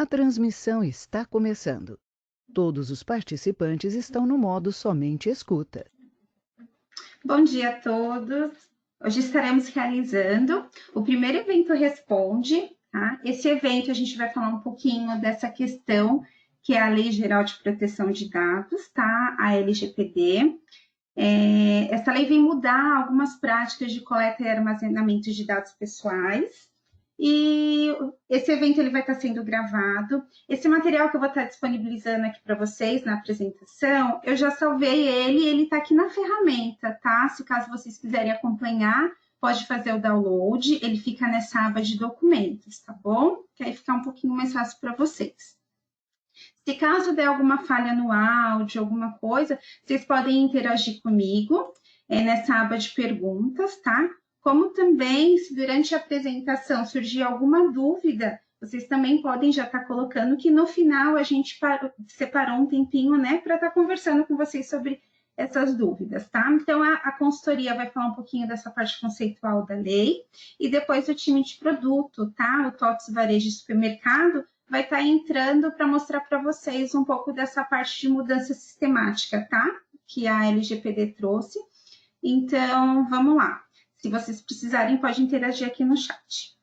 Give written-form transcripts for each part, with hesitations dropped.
A transmissão está começando. Todos os participantes estão no modo somente escuta. Bom dia a todos. Hoje estaremos realizando o primeiro evento Responde, tá? Esse evento a gente vai falar um pouquinho dessa questão que é a Lei Geral de Proteção de Dados, tá? A LGPD. Essa lei vem mudar algumas práticas de coleta e armazenamento de dados pessoais. E esse evento ele vai estar sendo gravado. Esse material que eu vou estar disponibilizando aqui para vocês na apresentação, eu já salvei ele está aqui na ferramenta, tá? Se caso vocês quiserem acompanhar, pode fazer o download, ele fica nessa aba de documentos, tá bom? Que aí fica um pouquinho mais fácil para vocês. Se caso der alguma falha no áudio, alguma coisa, vocês podem interagir comigo nessa aba de perguntas, tá? Como também, se durante a apresentação surgir alguma dúvida, vocês também podem já estar colocando que no final a gente separou um tempinho, né, para estar conversando com vocês sobre essas dúvidas, tá? Então, a consultoria vai falar um pouquinho dessa parte conceitual da lei e depois o time de produto, tá? O TOTS Varejo e Supermercado vai estar entrando para mostrar para vocês um pouco dessa parte de mudança sistemática, tá? Que a LGPD trouxe. Então, vamos lá. Se vocês precisarem, pode interagir aqui no chat.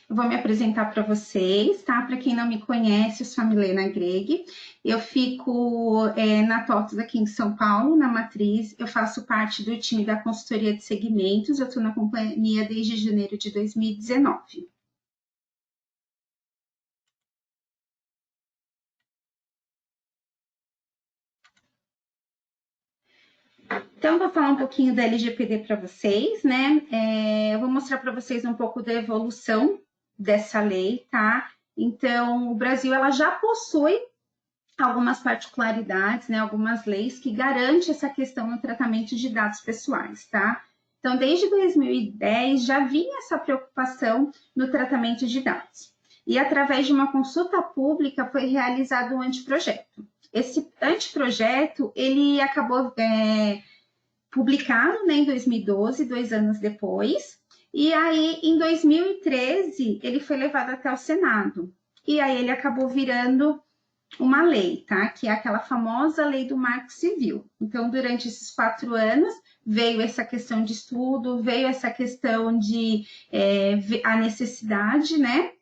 Eu vou me apresentar para vocês, tá? Para quem não me conhece, eu sou a Milena Greg. Eu fico na TOTS aqui em São Paulo, na Matriz. Eu faço parte do time da consultoria de segmentos. Eu estou na companhia desde janeiro de 2019. Então, vou falar um pouquinho da LGPD para vocês, né? Eu vou mostrar para vocês um pouco da evolução dessa lei, tá? Então, o Brasil, ela já possui algumas particularidades, né? Algumas leis que garantem essa questão no tratamento de dados pessoais, tá? Então, desde 2010, já vinha essa preocupação no tratamento de dados. E, através de uma consulta pública, foi realizado um anteprojeto. Esse anteprojeto, ele acabou publicado, né, em 2012, 2 anos depois, e aí em 2013 ele foi levado até o Senado, e aí ele acabou virando uma lei, tá? Que é aquela famosa lei do Marco Civil. Então, durante esses 4 anos, veio essa questão de estudo, veio essa questão de a necessidade, né,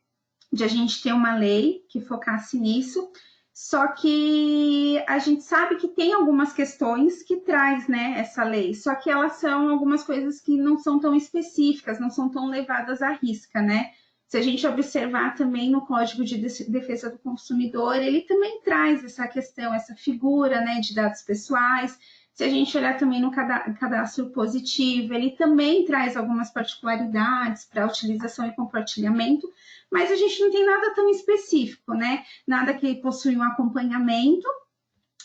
de a gente ter uma lei que focasse nisso. Só que a gente sabe que tem algumas questões que traz, né, essa lei, só que elas são algumas coisas que não são tão específicas, não são tão levadas à risca, né? Se a gente observar também no Código de Defesa do Consumidor, ele também traz essa questão, essa figura, né, de dados pessoais. Se a gente olhar também no cadastro positivo, ele também traz algumas particularidades para utilização e compartilhamento, mas a gente não tem nada tão específico, né? Nada que possui um acompanhamento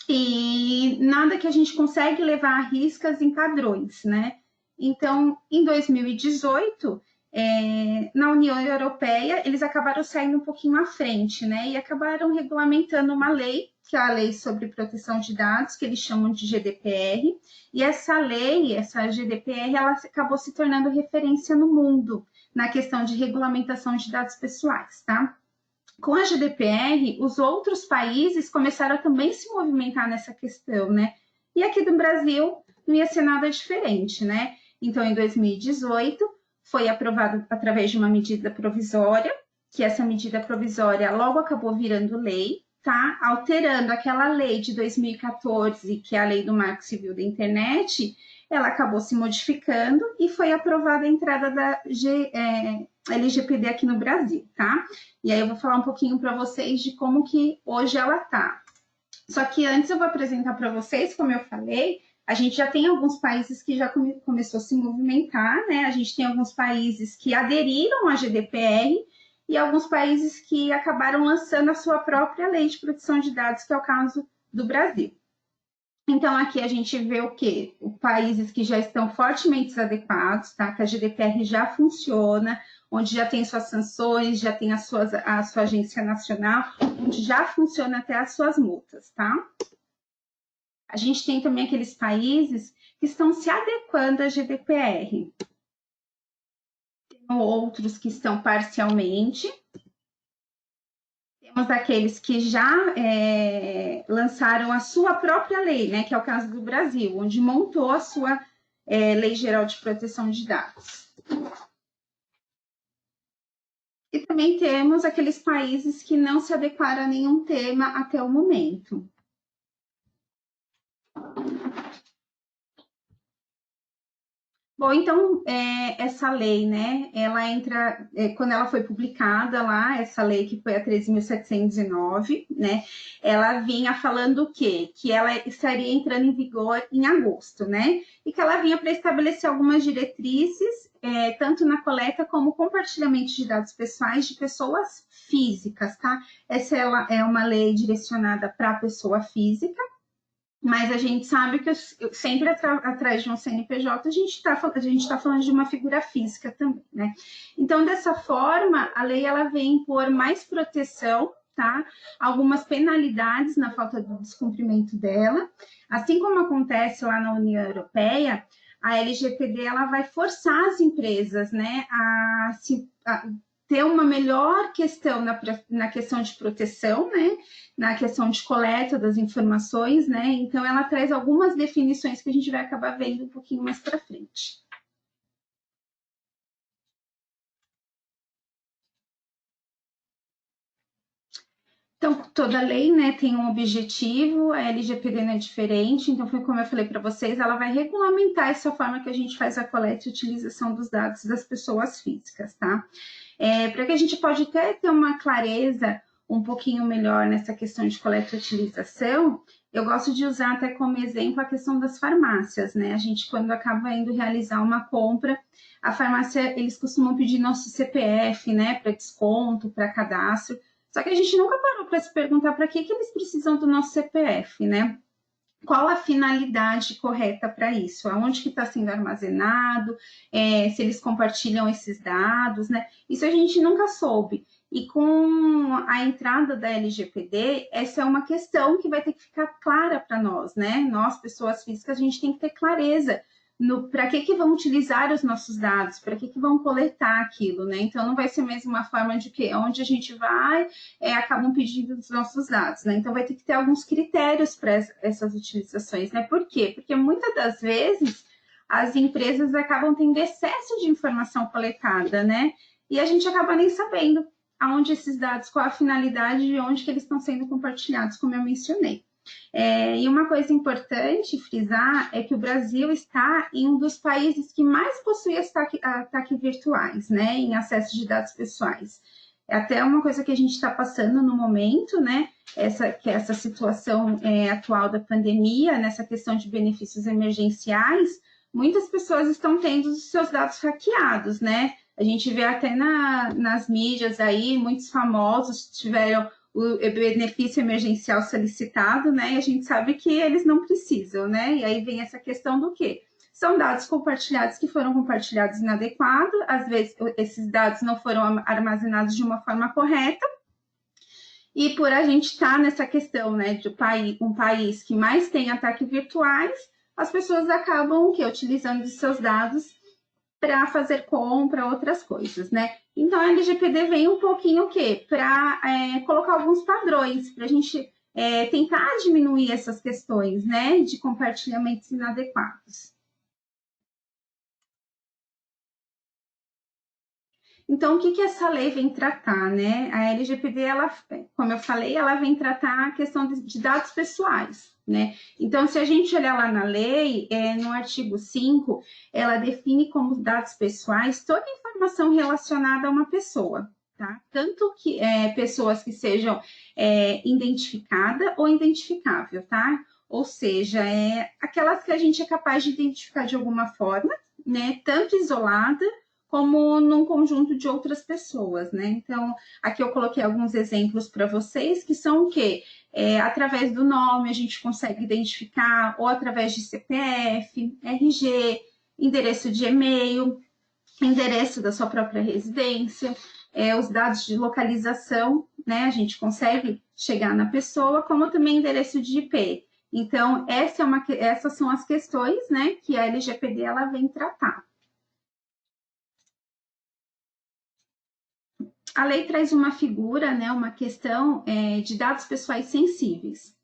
e nada que a gente consegue levar a riscas em padrões, né? Então, em 2018, na União Europeia, eles acabaram saindo um pouquinho à frente, né? E acabaram regulamentando uma lei, que é a Lei sobre Proteção de Dados, que eles chamam de GDPR. E essa lei, essa GDPR, ela acabou se tornando referência no mundo na questão de regulamentação de dados pessoais, tá? Com a GDPR, os outros países começaram a também se movimentar nessa questão, né? E aqui do Brasil não ia ser nada diferente, né? Então, em 2018, foi aprovado através de uma medida provisória, que essa medida provisória logo acabou virando lei, tá? Alterando aquela lei de 2014, que é a Lei do Marco Civil da Internet, ela acabou se modificando e foi aprovada a entrada da LGPD aqui no Brasil, tá? E aí eu vou falar um pouquinho para vocês de como que hoje ela tá. Só que antes eu vou apresentar para vocês, como eu falei, a gente já tem alguns países que já começou a se movimentar, né? A gente tem alguns países que aderiram à GDPR e alguns países que acabaram lançando a sua própria lei de proteção de dados, que é o caso do Brasil. Então, aqui a gente vê o quê? Países que já estão fortemente adequados, tá? Que a GDPR já funciona, onde já tem suas sanções, já tem a sua agência nacional, onde já funciona até as suas multas, tá? A gente tem também aqueles países que estão se adequando à GDPR. outros que estão parcialmente. Temos aqueles que já lançaram a sua própria lei, né, que é o caso do Brasil, onde montou a sua Lei Geral de Proteção de Dados. E também temos aqueles países que não se adequaram a nenhum tema até o momento. Bom, então, essa lei, né, ela entra, quando ela foi publicada lá, essa lei que foi a 13.709, né, ela vinha falando o quê? Que ela estaria entrando em vigor em agosto, né, e que ela vinha para estabelecer algumas diretrizes, tanto na coleta como compartilhamento de dados pessoais de pessoas físicas, tá? Essa é uma lei direcionada para a pessoa física, mas a gente sabe que sempre atrás de um CNPJ a gente tá falando de uma figura física também, né? Então, dessa forma, a lei ela vem por mais proteção, tá? Algumas penalidades na falta do descumprimento dela. Assim como acontece lá na União Europeia, a LGPD ela vai forçar as empresas, né, a ter uma melhor questão na questão de proteção, né? Na questão de coleta das informações, né? Então, ela traz algumas definições que a gente vai acabar vendo um pouquinho mais para frente. Então, toda lei, né, tem um objetivo, a LGPD não é diferente, então foi como eu falei para vocês, ela vai regulamentar essa forma que a gente faz a coleta e utilização dos dados das pessoas físicas, tá? Para que a gente pode até ter uma clareza um pouquinho melhor nessa questão de coleta e utilização, eu gosto de usar até como exemplo a questão das farmácias, né? A gente, quando acaba indo realizar uma compra, a farmácia, eles costumam pedir nosso CPF, né, para desconto, para cadastro, só que a gente nunca parou para se perguntar para que eles precisam do nosso CPF, né? Qual a finalidade correta para isso? Aonde que está sendo armazenado? Se eles compartilham esses dados, né? Isso a gente nunca soube. E com a entrada da LGPD, essa é uma questão que vai ter que ficar clara para nós, né? Nós, pessoas físicas, a gente tem que ter clareza para que vão utilizar os nossos dados, para que vão coletar aquilo, né? Então, não vai ser mesmo uma forma de que onde a gente vai, acabam pedindo os nossos dados, né? Então, vai ter que ter alguns critérios para essas utilizações, né? Por quê? Porque muitas das vezes as empresas acabam tendo excesso de informação coletada, né? E a gente acaba nem sabendo aonde esses dados, qual a finalidade e onde que eles estão sendo compartilhados, como eu mencionei. E uma coisa importante frisar é que o Brasil está em um dos países que mais possui ataques virtuais, né, em acesso de dados pessoais. É até uma coisa que a gente está passando no momento, né, essa situação atual da pandemia, nessa questão de benefícios emergenciais, muitas pessoas estão tendo os seus dados hackeados, né? A gente vê até nas mídias aí, muitos famosos tiveram o benefício emergencial solicitado, né? E a gente sabe que eles não precisam, né? E aí vem essa questão do quê? São dados compartilhados que foram compartilhados inadequado, às vezes esses dados não foram armazenados de uma forma correta, e por a gente estar nessa questão, né, de um país que mais tem ataques virtuais, as pessoas acabam utilizando de seus dados para fazer compra, outras coisas, né? Então, a LGPD vem um pouquinho o quê? Para colocar alguns padrões, para a gente tentar diminuir essas questões, né? De compartilhamentos inadequados. Então, o que essa lei vem tratar, né? A LGPD, ela, como eu falei, ela vem tratar a questão de dados pessoais, né? Então, se a gente olhar lá na lei, no artigo 5, ela define como dados pessoais toda informação relacionada a uma pessoa, tá? Tanto que pessoas que sejam identificada ou identificável, tá? Ou seja, aquelas que a gente é capaz de identificar de alguma forma, né? Tanto isolada como num conjunto de outras pessoas, né? Então, aqui eu coloquei alguns exemplos para vocês, que são o quê? Através do nome a gente consegue identificar, ou através de CPF, RG, endereço de e-mail, endereço da sua própria residência, os dados de localização, né? A gente consegue chegar na pessoa, como também endereço de IP. Então, essas são as questões, né, que a LGPD ela vem tratar. A lei traz uma figura, né, uma questão de dados pessoais sensíveis.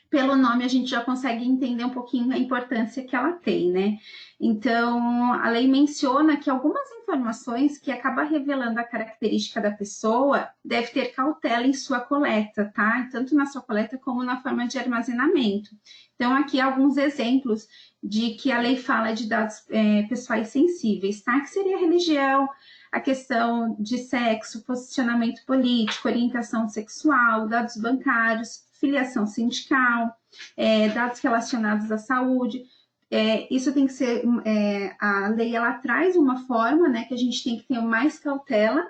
Pelo nome a gente já consegue entender um pouquinho a importância que ela tem, né? Então, a lei menciona que algumas informações que acabam revelando a característica da pessoa deve ter cautela em sua coleta, tá? Tanto na sua coleta como na forma de armazenamento. Então, aqui alguns exemplos de que a lei fala de dados pessoais sensíveis, tá? Que seria a religião, a questão de sexo, posicionamento político, orientação sexual, dados bancários, filiação sindical, dados relacionados à saúde. Isso tem que ser, a lei ela traz uma forma, né, que a gente tem que ter mais cautela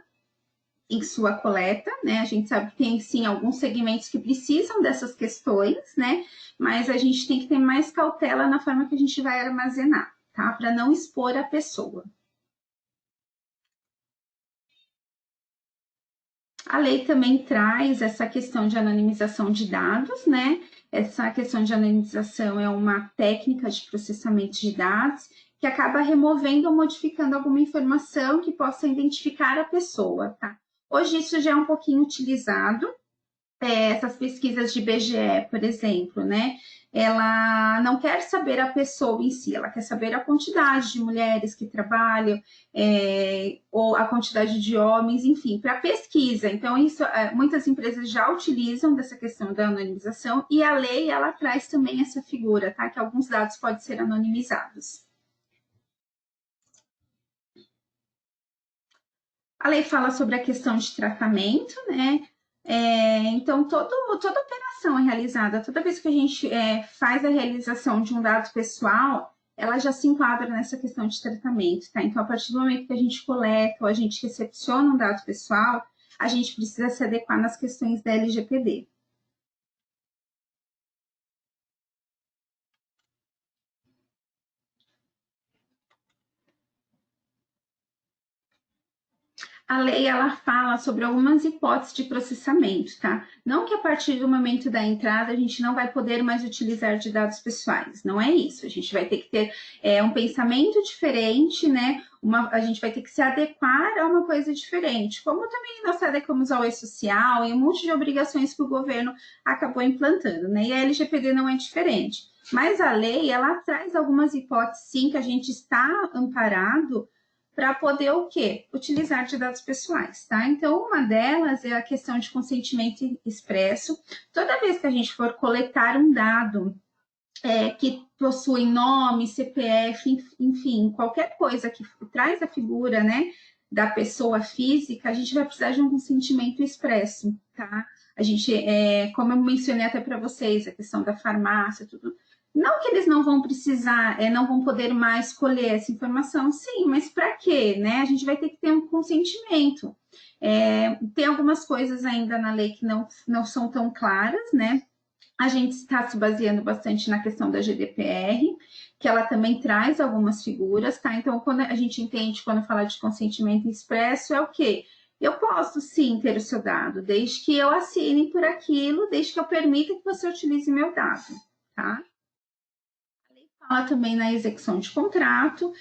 em sua coleta, né? A gente sabe que tem sim alguns segmentos que precisam dessas questões, né? Mas a gente tem que ter mais cautela na forma que a gente vai armazenar, tá? Para não expor a pessoa. A lei também traz essa questão de anonimização de dados, né? Essa questão de anonimização é uma técnica de processamento de dados que acaba removendo ou modificando alguma informação que possa identificar a pessoa, tá? Hoje isso já é um pouquinho utilizado, essas pesquisas de IBGE, por exemplo, né? Ela não quer saber a pessoa em si, ela quer saber a quantidade de mulheres que trabalham, ou a quantidade de homens, enfim, para pesquisa. Então, isso, muitas empresas já utilizam dessa questão da anonimização e a lei, ela traz também essa figura, tá? Que alguns dados podem ser anonimizados. A lei fala sobre a questão de tratamento, né? Então, toda operação é realizada, toda vez que a gente faz a realização de um dado pessoal, ela já se enquadra nessa questão de tratamento, tá? Então, a partir do momento que a gente coleta ou a gente recepciona um dado pessoal, a gente precisa se adequar nas questões da LGPD. A lei ela fala sobre algumas hipóteses de processamento, tá? Não que a partir do momento da entrada a gente não vai poder mais utilizar de dados pessoais, não é isso. A gente vai ter que ter um pensamento diferente, né? A gente vai ter que se adequar a uma coisa diferente, como também nós se adequamos ao e-social e um monte de obrigações que o governo acabou implantando, né? E a LGPD não é diferente. Mas a lei, ela traz algumas hipóteses, sim, que a gente está amparado para poder o quê? Utilizar de dados pessoais, tá? Então, uma delas é a questão de consentimento expresso. Toda vez que a gente for coletar um dado que possui nome, CPF, enfim, qualquer coisa que traz a figura, né, da pessoa física, a gente vai precisar de um consentimento expresso, tá? A gente, como eu mencionei até para vocês, a questão da farmácia, tudo. Não que eles não vão precisar, não vão poder mais colher essa informação, sim, mas para quê, né? A gente vai ter que ter um consentimento. Tem algumas coisas ainda na lei que não são tão claras, né? A gente está se baseando bastante na questão da GDPR, que ela também traz algumas figuras, tá? Então, quando a gente entende, quando fala de consentimento expresso, é o quê? Eu posso sim ter o seu dado, desde que eu assine por aquilo, desde que eu permita que você utilize meu dado, tá? Fala também na execução de contrato,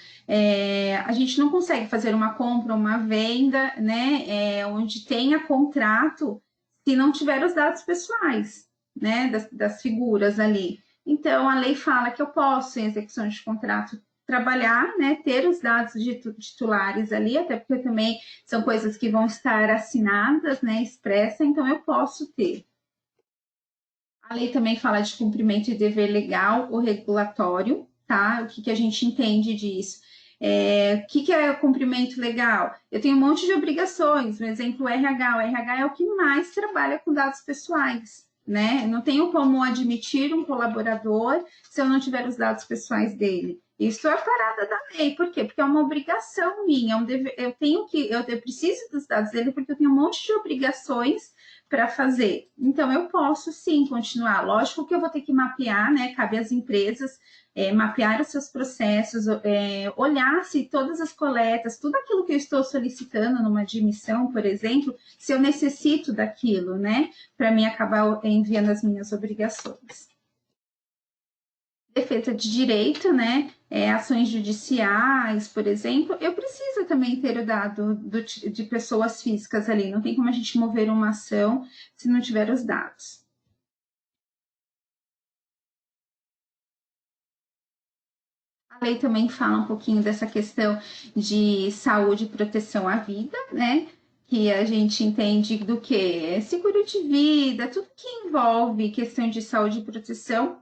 a gente não consegue fazer uma compra ou uma venda, né, onde tenha contrato, se não tiver os dados pessoais, né, das figuras ali. Então, a lei fala que eu posso, em execução de contrato, trabalhar, né, ter os dados de titulares ali, até porque também são coisas que vão estar assinadas, né, expressa, então eu posso ter. A lei também fala de cumprimento de dever legal ou regulatório, tá? O que a gente entende disso? O que é cumprimento legal? Eu tenho um monte de obrigações, por exemplo, o RH. O RH é o que mais trabalha com dados pessoais, né? Eu não tenho como admitir um colaborador se eu não tiver os dados pessoais dele. Isso é a parada da lei. Por quê? Porque é uma obrigação minha. Eu preciso dos dados dele porque eu tenho um monte de obrigações para fazer. Então, eu posso sim continuar. Lógico que eu vou ter que mapear, né? Cabe às empresas mapear os seus processos, olhar se todas as coletas, tudo aquilo que eu estou solicitando numa admissão, por exemplo, se eu necessito daquilo, né? Para mim acabar enviando as minhas obrigações. Defesa de direito, né? ações judiciais, por exemplo, eu preciso também ter o dado de pessoas físicas ali. Não tem como a gente mover uma ação se não tiver os dados. A lei também fala um pouquinho dessa questão de saúde e proteção à vida, né? Que a gente entende do que? Seguro de vida, tudo que envolve questão de saúde e proteção,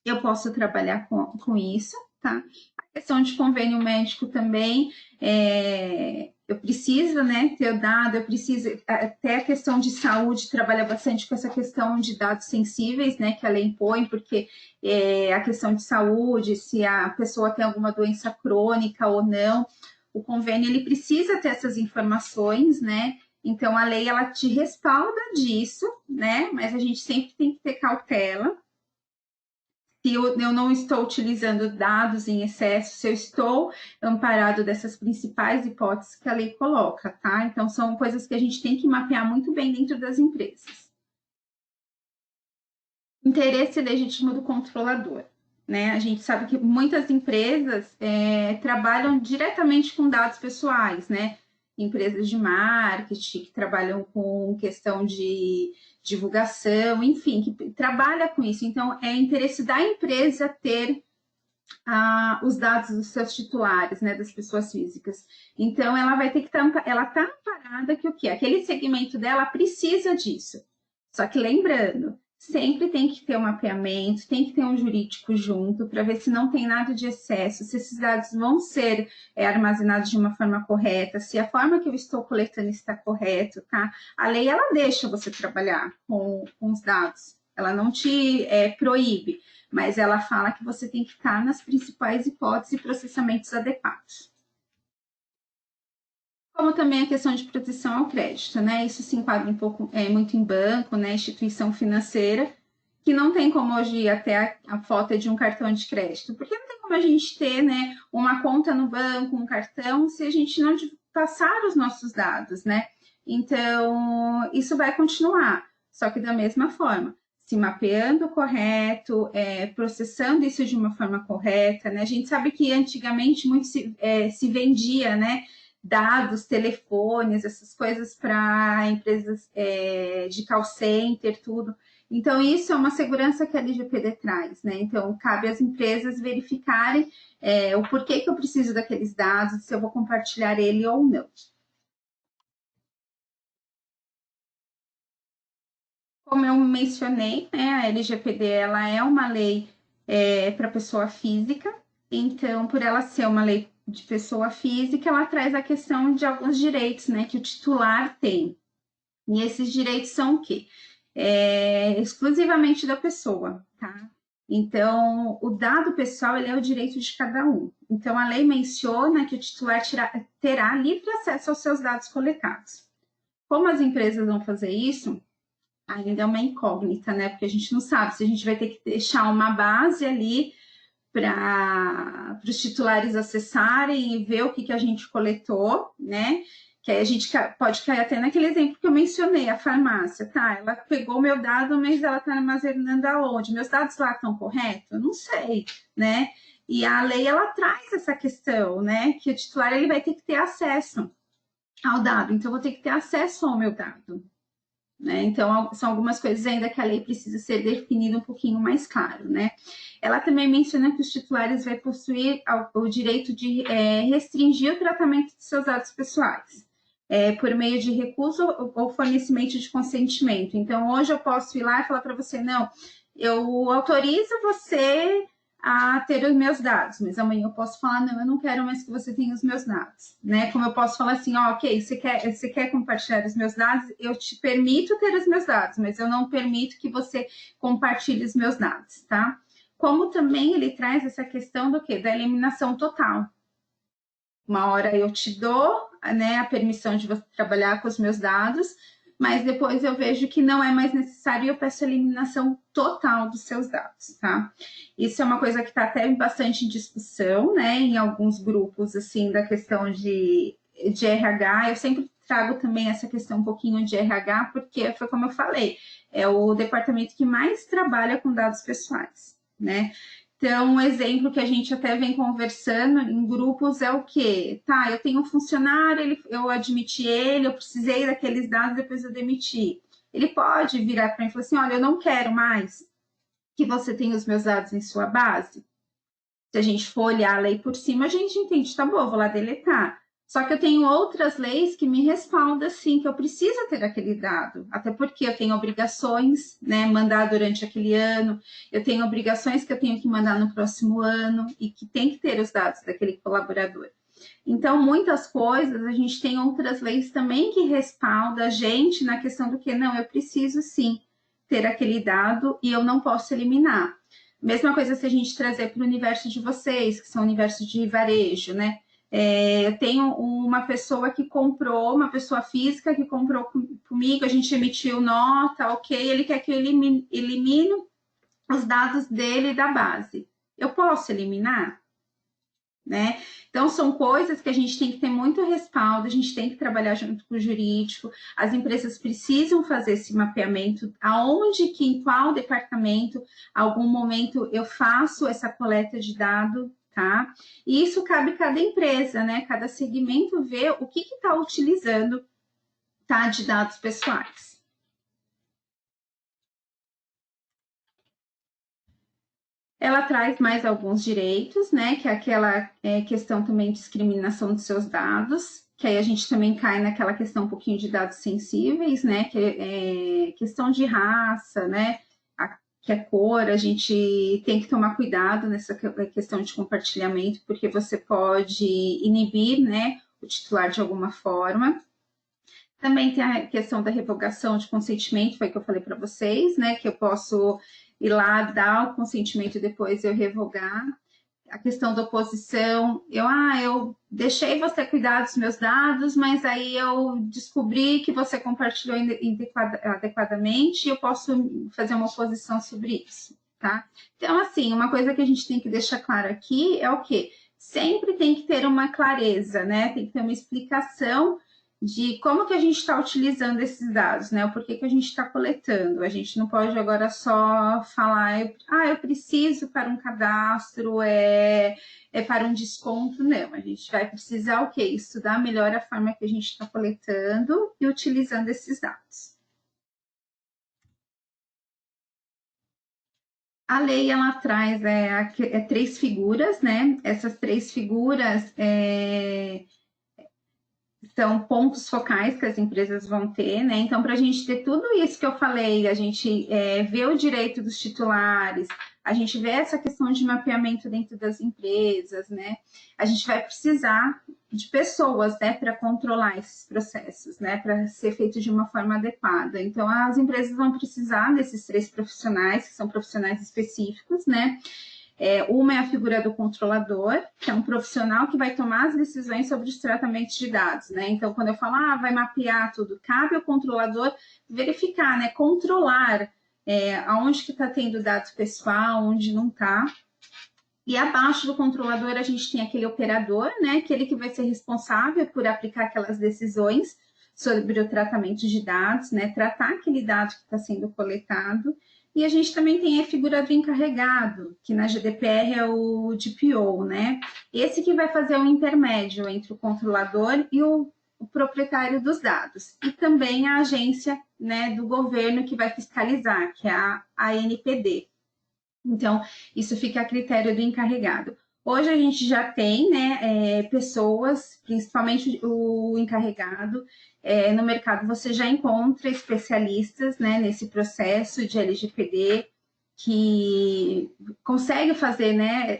eu posso trabalhar com isso, tá? A questão de convênio médico também, eu preciso, né, ter o dado, eu preciso, até a questão de saúde trabalha bastante com essa questão de dados sensíveis, né, que a lei impõe, porque a questão de saúde, se a pessoa tem alguma doença crônica ou não, o convênio, ele precisa ter essas informações, né, então a lei, ela te respalda disso, né, mas a gente sempre tem que ter cautela, se eu não estou utilizando dados em excesso, se eu estou amparado dessas principais hipóteses que a lei coloca, tá? Então, são coisas que a gente tem que mapear muito bem dentro das empresas. Interesse legítimo do controlador, né? A gente sabe que muitas empresas trabalham diretamente com dados pessoais, né? Empresas de marketing que trabalham com questão de divulgação, enfim, que trabalha com isso. Então, é interesse da empresa ter os dados dos seus titulares, né, das pessoas físicas. Então, ela vai ter que ela está amparada que o quê? Aquele segmento dela precisa disso. Só que lembrando, sempre tem que ter um mapeamento, tem que ter um jurídico junto para ver se não tem nada de excesso, se esses dados vão ser armazenados de uma forma correta, se a forma que eu estou coletando está correta, tá? A lei, ela deixa você trabalhar com os dados, ela não te proíbe, mas ela fala que você tem que estar nas principais hipóteses e processamentos adequados. Como também a questão de proteção ao crédito, né? Isso se enquadra um pouco muito em banco, né? Instituição financeira, que não tem como hoje até a foto de um cartão de crédito, porque não tem como a gente ter, né, uma conta no banco, um cartão, se a gente não passar os nossos dados, né? Então, isso vai continuar, só que da mesma forma, se mapeando correto, processando isso de uma forma correta, né? A gente sabe que antigamente muito se vendia, né, dados, telefones, essas coisas para empresas de call center, tudo. Então, isso é uma segurança que a LGPD traz, né? Então, cabe às empresas verificarem o porquê que eu preciso daqueles dados, se eu vou compartilhar ele ou não. Como eu mencionei, né, a LGPD ela é uma lei para pessoa física, então, por ela ser uma lei de pessoa física, ela traz a questão de alguns direitos, né, que o titular tem. E esses direitos são o quê? Exclusivamente da pessoa, tá? Então, o dado pessoal, ele é o direito de cada um. Então, a lei menciona que o titular terá livre acesso aos seus dados coletados. Como as empresas vão fazer isso? Ainda é uma incógnita, né? Porque a gente não sabe se a gente vai ter que deixar uma base ali para os titulares acessarem e ver o que a gente coletou, né? Que aí a gente pode cair até naquele exemplo que eu mencionei, a farmácia, tá? Ela pegou meu dado, mas ela está armazenando aonde? Meus dados lá estão corretos? Eu não sei, né? E a lei, ela traz essa questão, né? Que o titular, ele vai ter que ter acesso ao dado. Então, eu vou ter que ter acesso ao meu dado, né? Então, são algumas coisas ainda que a lei precisa ser definida um pouquinho mais claro, né? Ela também menciona que os titulares vão possuir o direito de restringir o tratamento de seus dados pessoais, por meio de recuso ou fornecimento de consentimento. Então, hoje eu posso ir lá e falar para você, não, eu autorizo você a ter os meus dados, mas amanhã eu posso falar, não, eu não quero mais que você tenha os meus dados, né? Como eu posso falar assim, ok, você quer compartilhar os meus dados, eu te permito ter os meus dados, mas eu não permito que você compartilhe os meus dados, tá? Como também ele traz essa questão do quê? Da eliminação total. Uma hora eu te dou, né, a permissão de você trabalhar com os meus dados, mas depois eu vejo que não é mais necessário e eu peço a eliminação total dos seus dados, tá? Isso é uma coisa que está até bastante em discussão, né, em alguns grupos, assim, da questão de RH. Eu sempre trago também essa questão um pouquinho de RH, porque foi como eu falei, é o departamento que mais trabalha com dados pessoais, né? Então, um exemplo que a gente até vem conversando em grupos é o quê? Tá, eu tenho um funcionário, eu admiti ele, eu precisei daqueles dados, depois eu demiti. Ele pode virar para mim e falar assim, olha, eu não quero mais que você tenha os meus dados em sua base. Se a gente for olhar a lei por cima, a gente entende, tá bom, eu vou lá deletar. Só que eu tenho outras leis que me respaldam, assim, que eu preciso ter aquele dado. Até porque eu tenho obrigações, né, mandar durante aquele ano, eu tenho obrigações que eu tenho que mandar no próximo ano e que tem que ter os dados daquele colaborador. Então, muitas coisas, a gente tem outras leis também que respaldam a gente na questão do que, não, eu preciso sim ter aquele dado e eu não posso eliminar. Mesma coisa se a gente trazer para o universo de vocês, que são o universo de varejo, né? Eu tenho uma pessoa que comprou, uma pessoa física que comprou comigo, a gente emitiu nota, ok, ele quer que eu elimine os dados dele da base. Eu posso eliminar? Né? Então, são coisas que a gente tem que ter muito respaldo, a gente tem que trabalhar junto com o jurídico, as empresas precisam fazer esse mapeamento, aonde que, em qual departamento, algum momento eu faço essa coleta de dado, tá? E isso cabe cada empresa, né? Cada segmento ver o que está utilizando, tá? De dados pessoais. Ela traz mais alguns direitos, né? Que é aquela questão também de discriminação dos seus dados, que aí a gente também cai naquela questão um pouquinho de dados sensíveis, né? Que é questão de raça, né? Que é cor, a gente tem que tomar cuidado nessa questão de compartilhamento, porque você pode inibir, né? O titular de alguma forma. Também tem a questão da revogação de consentimento, foi o que eu falei para vocês, né? Que eu posso ir lá, dar o consentimento e depois eu revogar. A questão da oposição, eu deixei você cuidar dos meus dados, mas aí eu descobri que você compartilhou adequadamente e eu posso fazer uma oposição sobre isso, tá? Então, assim, uma coisa que a gente tem que deixar claro aqui é o quê? Sempre tem que ter uma clareza, né? Tem que ter uma explicação de como que a gente está utilizando esses dados, né? O porquê que a gente está coletando. A gente não pode agora só falar, eu preciso para um cadastro, para um desconto, não. A gente vai precisar o quê? Estudar melhor a forma que a gente está coletando e utilizando esses dados. A lei, ela traz 3 figuras, né? Essas 3 figuras são pontos focais que as empresas vão ter, né? Então, para a gente ter tudo isso que eu falei, a gente ver o direito dos titulares, a gente vê essa questão de mapeamento dentro das empresas, né? A gente vai precisar de pessoas, né, para controlar esses processos, né, para ser feito de uma forma adequada. Então, as empresas vão precisar desses 3 profissionais, que são profissionais específicos, né? Uma é a figura do controlador, que é um profissional que vai tomar as decisões sobre os tratamentos de dados, né? Então, quando eu falo, vai mapear tudo, cabe ao controlador verificar, né? Controlar aonde que está tendo dado pessoal, onde não está. E abaixo do controlador a gente tem aquele operador, né? Aquele que vai ser responsável por aplicar aquelas decisões sobre o tratamento de dados, né? Tratar aquele dado que está sendo coletado. E a gente também tem a figura do encarregado, que na GDPR é o DPO, né? Esse que vai fazer o intermédio entre o controlador e o proprietário dos dados. E também a agência, né, do governo que vai fiscalizar, que é a ANPD. Então, isso fica a critério do encarregado. Hoje a gente já tem, né, pessoas, principalmente o encarregado, no mercado você já encontra especialistas, né, nesse processo de LGPD, que consegue fazer, né,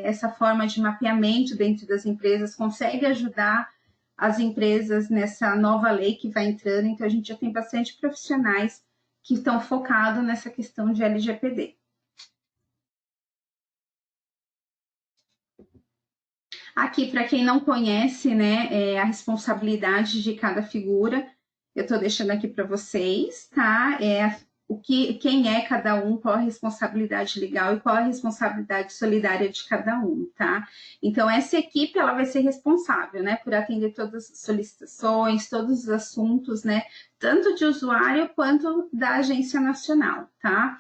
essa forma de mapeamento dentro das empresas, consegue ajudar as empresas nessa nova lei que vai entrando. Então, a gente já tem bastante profissionais que estão focados nessa questão de LGPD. Aqui, para quem não conhece, né, a responsabilidade de cada figura, eu estou deixando aqui para vocês, tá? quem é cada um, qual a responsabilidade legal e qual a responsabilidade solidária de cada um, tá? Então, essa equipe, ela vai ser responsável, né, por atender todas as solicitações, todos os assuntos, né, tanto de usuário quanto da agência nacional, tá?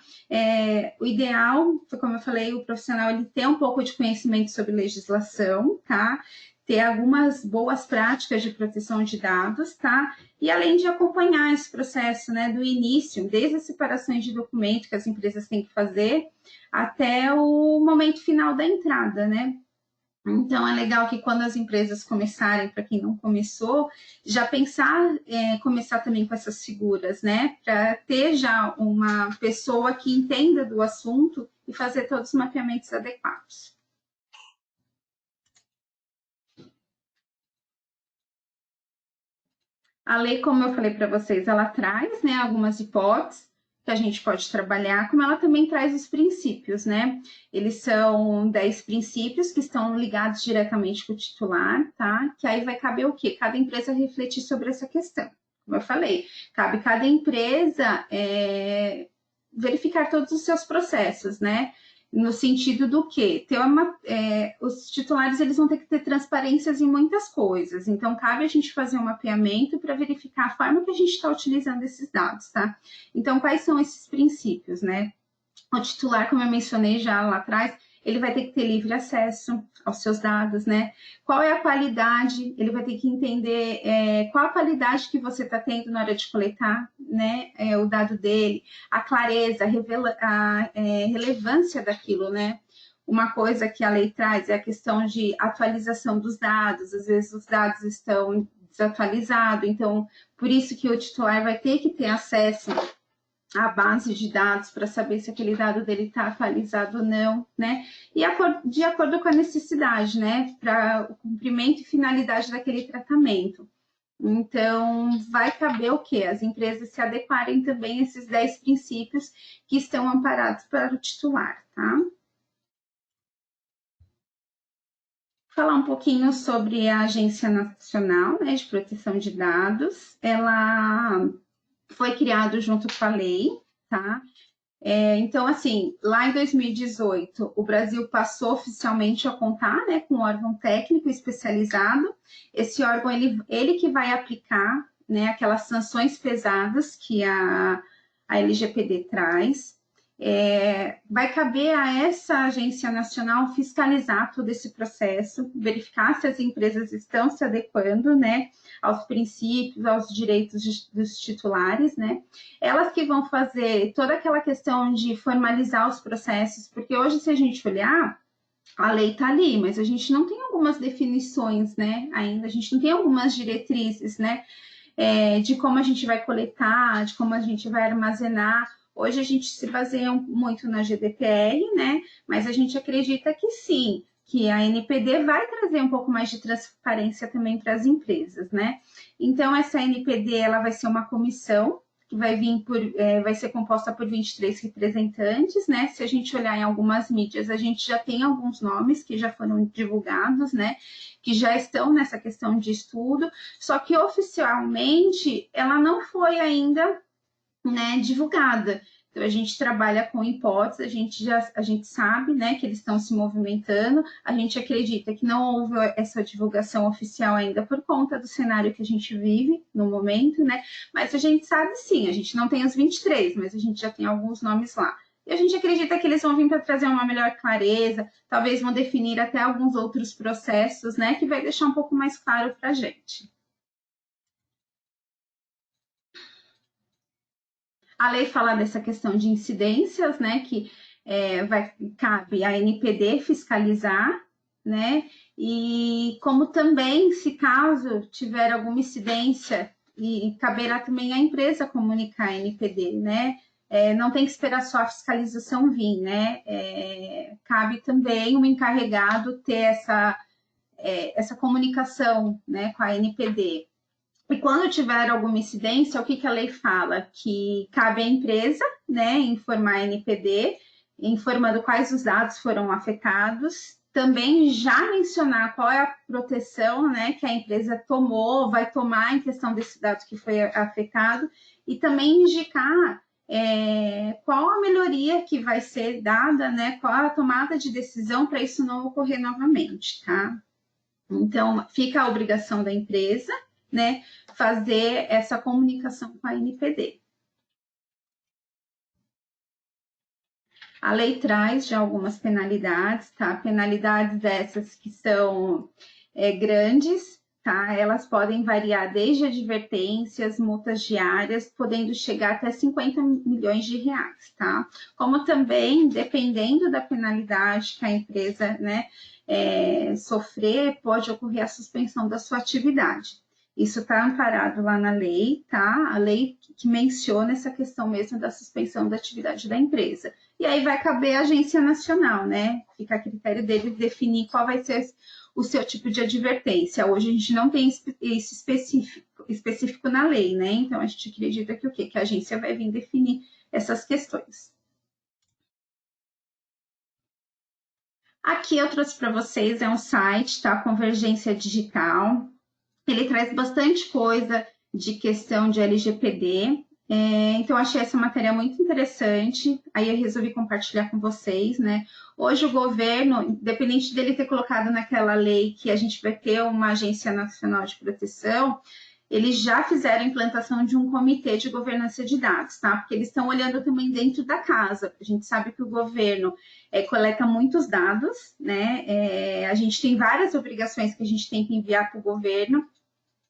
O ideal, como eu falei, o profissional, ele tem um pouco de conhecimento sobre legislação, tá? Ter algumas boas práticas de proteção de dados, tá? E além de acompanhar esse processo, né, do início, desde as separações de documento que as empresas têm que fazer, até o momento final da entrada, né? Então, é legal que quando as empresas começarem, para quem não começou, já pensar, começar também com essas figuras, né? Para ter já uma pessoa que entenda do assunto e fazer todos os mapeamentos adequados. A lei, como eu falei para vocês, ela traz, né, algumas hipóteses que a gente pode trabalhar, como ela também traz os princípios, né? Eles são 10 princípios que estão ligados diretamente com o titular, tá? Que aí vai caber o quê? Cada empresa refletir sobre essa questão. Como eu falei, cabe cada empresa verificar todos os seus processos, né? No sentido do que os titulares eles vão ter que ter transparências em muitas coisas, então cabe a gente fazer um mapeamento para verificar a forma que a gente está utilizando esses dados, tá? Então, quais são esses princípios, né? O titular, como eu mencionei já lá atrás, ele vai ter que ter livre acesso aos seus dados, né? Qual é a qualidade? Ele vai ter que entender qual a qualidade que você está tendo na hora de coletar, né? O dado dele, a clareza, a relevância daquilo, né? Uma coisa que a lei traz é a questão de atualização dos dados. Às vezes os dados estão desatualizados, então por isso que o titular vai ter que ter acesso a base de dados para saber se aquele dado dele está atualizado ou não, né? E de acordo com a necessidade, né? Para o cumprimento e finalidade daquele tratamento. Então, vai caber o quê? As empresas se adequarem também a esses 10 princípios que estão amparados para o titular, tá? Falar um pouquinho sobre a Agência Nacional, né, de Proteção de Dados. Ela foi criado junto com a lei, tá? Então, assim, lá em 2018, o Brasil passou oficialmente a contar, né, com um órgão técnico especializado. Esse órgão, ele que vai aplicar, né, aquelas sanções pesadas que a LGPD traz. Vai caber a essa agência nacional fiscalizar todo esse processo, verificar se as empresas estão se adequando, né, aos princípios, aos direitos dos titulares, né? Elas que vão fazer toda aquela questão de formalizar os processos, porque hoje, se a gente olhar, a lei está ali, mas a gente não tem algumas definições, né? Ainda a gente não tem algumas diretrizes, né? De como a gente vai coletar, de como a gente vai armazenar. Hoje a gente se baseia muito na GDPR, né? Mas a gente acredita que sim, que a NPD vai trazer um pouco mais de transparência também para as empresas, né? Então, essa NPD, ela vai ser uma comissão que vai ser composta por 23 representantes, né? Se a gente olhar em algumas mídias, a gente já tem alguns nomes que já foram divulgados, né? Que já estão nessa questão de estudo, só que oficialmente ela não foi ainda, né, divulgada. Então, a gente trabalha com hipóteses, a gente sabe, né, que eles estão se movimentando, a gente acredita que não houve essa divulgação oficial ainda por conta do cenário que a gente vive no momento, né, mas a gente sabe sim, a gente não tem os 23, mas a gente já tem alguns nomes lá. E a gente acredita que eles vão vir para trazer uma melhor clareza, talvez vão definir até alguns outros processos, né, que vai deixar um pouco mais claro para a gente. A lei fala dessa questão de incidências, né, que cabe a NPD fiscalizar, né, e como também, se caso tiver alguma incidência, e caberá também à empresa comunicar a NPD, né, não tem que esperar só a fiscalização vir, né, cabe também o encarregado ter essa comunicação, né, com a NPD. E quando tiver alguma incidência, o que a lei fala? Que cabe à empresa, né, informar a NPD, informando quais os dados foram afetados, também já mencionar qual é a proteção, né, que a empresa tomou, vai tomar em questão desse dado que foi afetado, e também indicar qual a melhoria que vai ser dada, né? Qual a tomada de decisão para isso não ocorrer novamente, tá? Então, fica a obrigação da empresa, né, fazer essa comunicação com a NPD. A lei traz já algumas penalidades, tá? Penalidades essas que são grandes, tá? Elas podem variar desde advertências, multas diárias, podendo chegar até 50 milhões de reais, tá? Como também, dependendo da penalidade que a empresa, né, sofrer, pode ocorrer a suspensão da sua atividade. Isso está amparado lá na lei, tá? A lei que menciona essa questão mesmo da suspensão da atividade da empresa. E aí vai caber à agência nacional, né? Fica a critério dele definir qual vai ser o seu tipo de advertência. Hoje a gente não tem isso específico na lei, né? Então a gente acredita que o quê? Que a agência vai vir definir essas questões. Aqui eu trouxe para vocês um site, tá? Convergência Digital. Ele traz bastante coisa de questão de LGPD. Então, achei essa matéria muito interessante, aí eu resolvi compartilhar com vocês, né? Hoje o governo, independente dele ter colocado naquela lei que a gente vai ter uma Agência Nacional de Proteção, eles já fizeram a implantação de um comitê de governança de dados, tá? Porque eles estão olhando também dentro da casa. A gente sabe que o governo coleta muitos dados, né? A gente tem várias obrigações que a gente tem que enviar para o governo,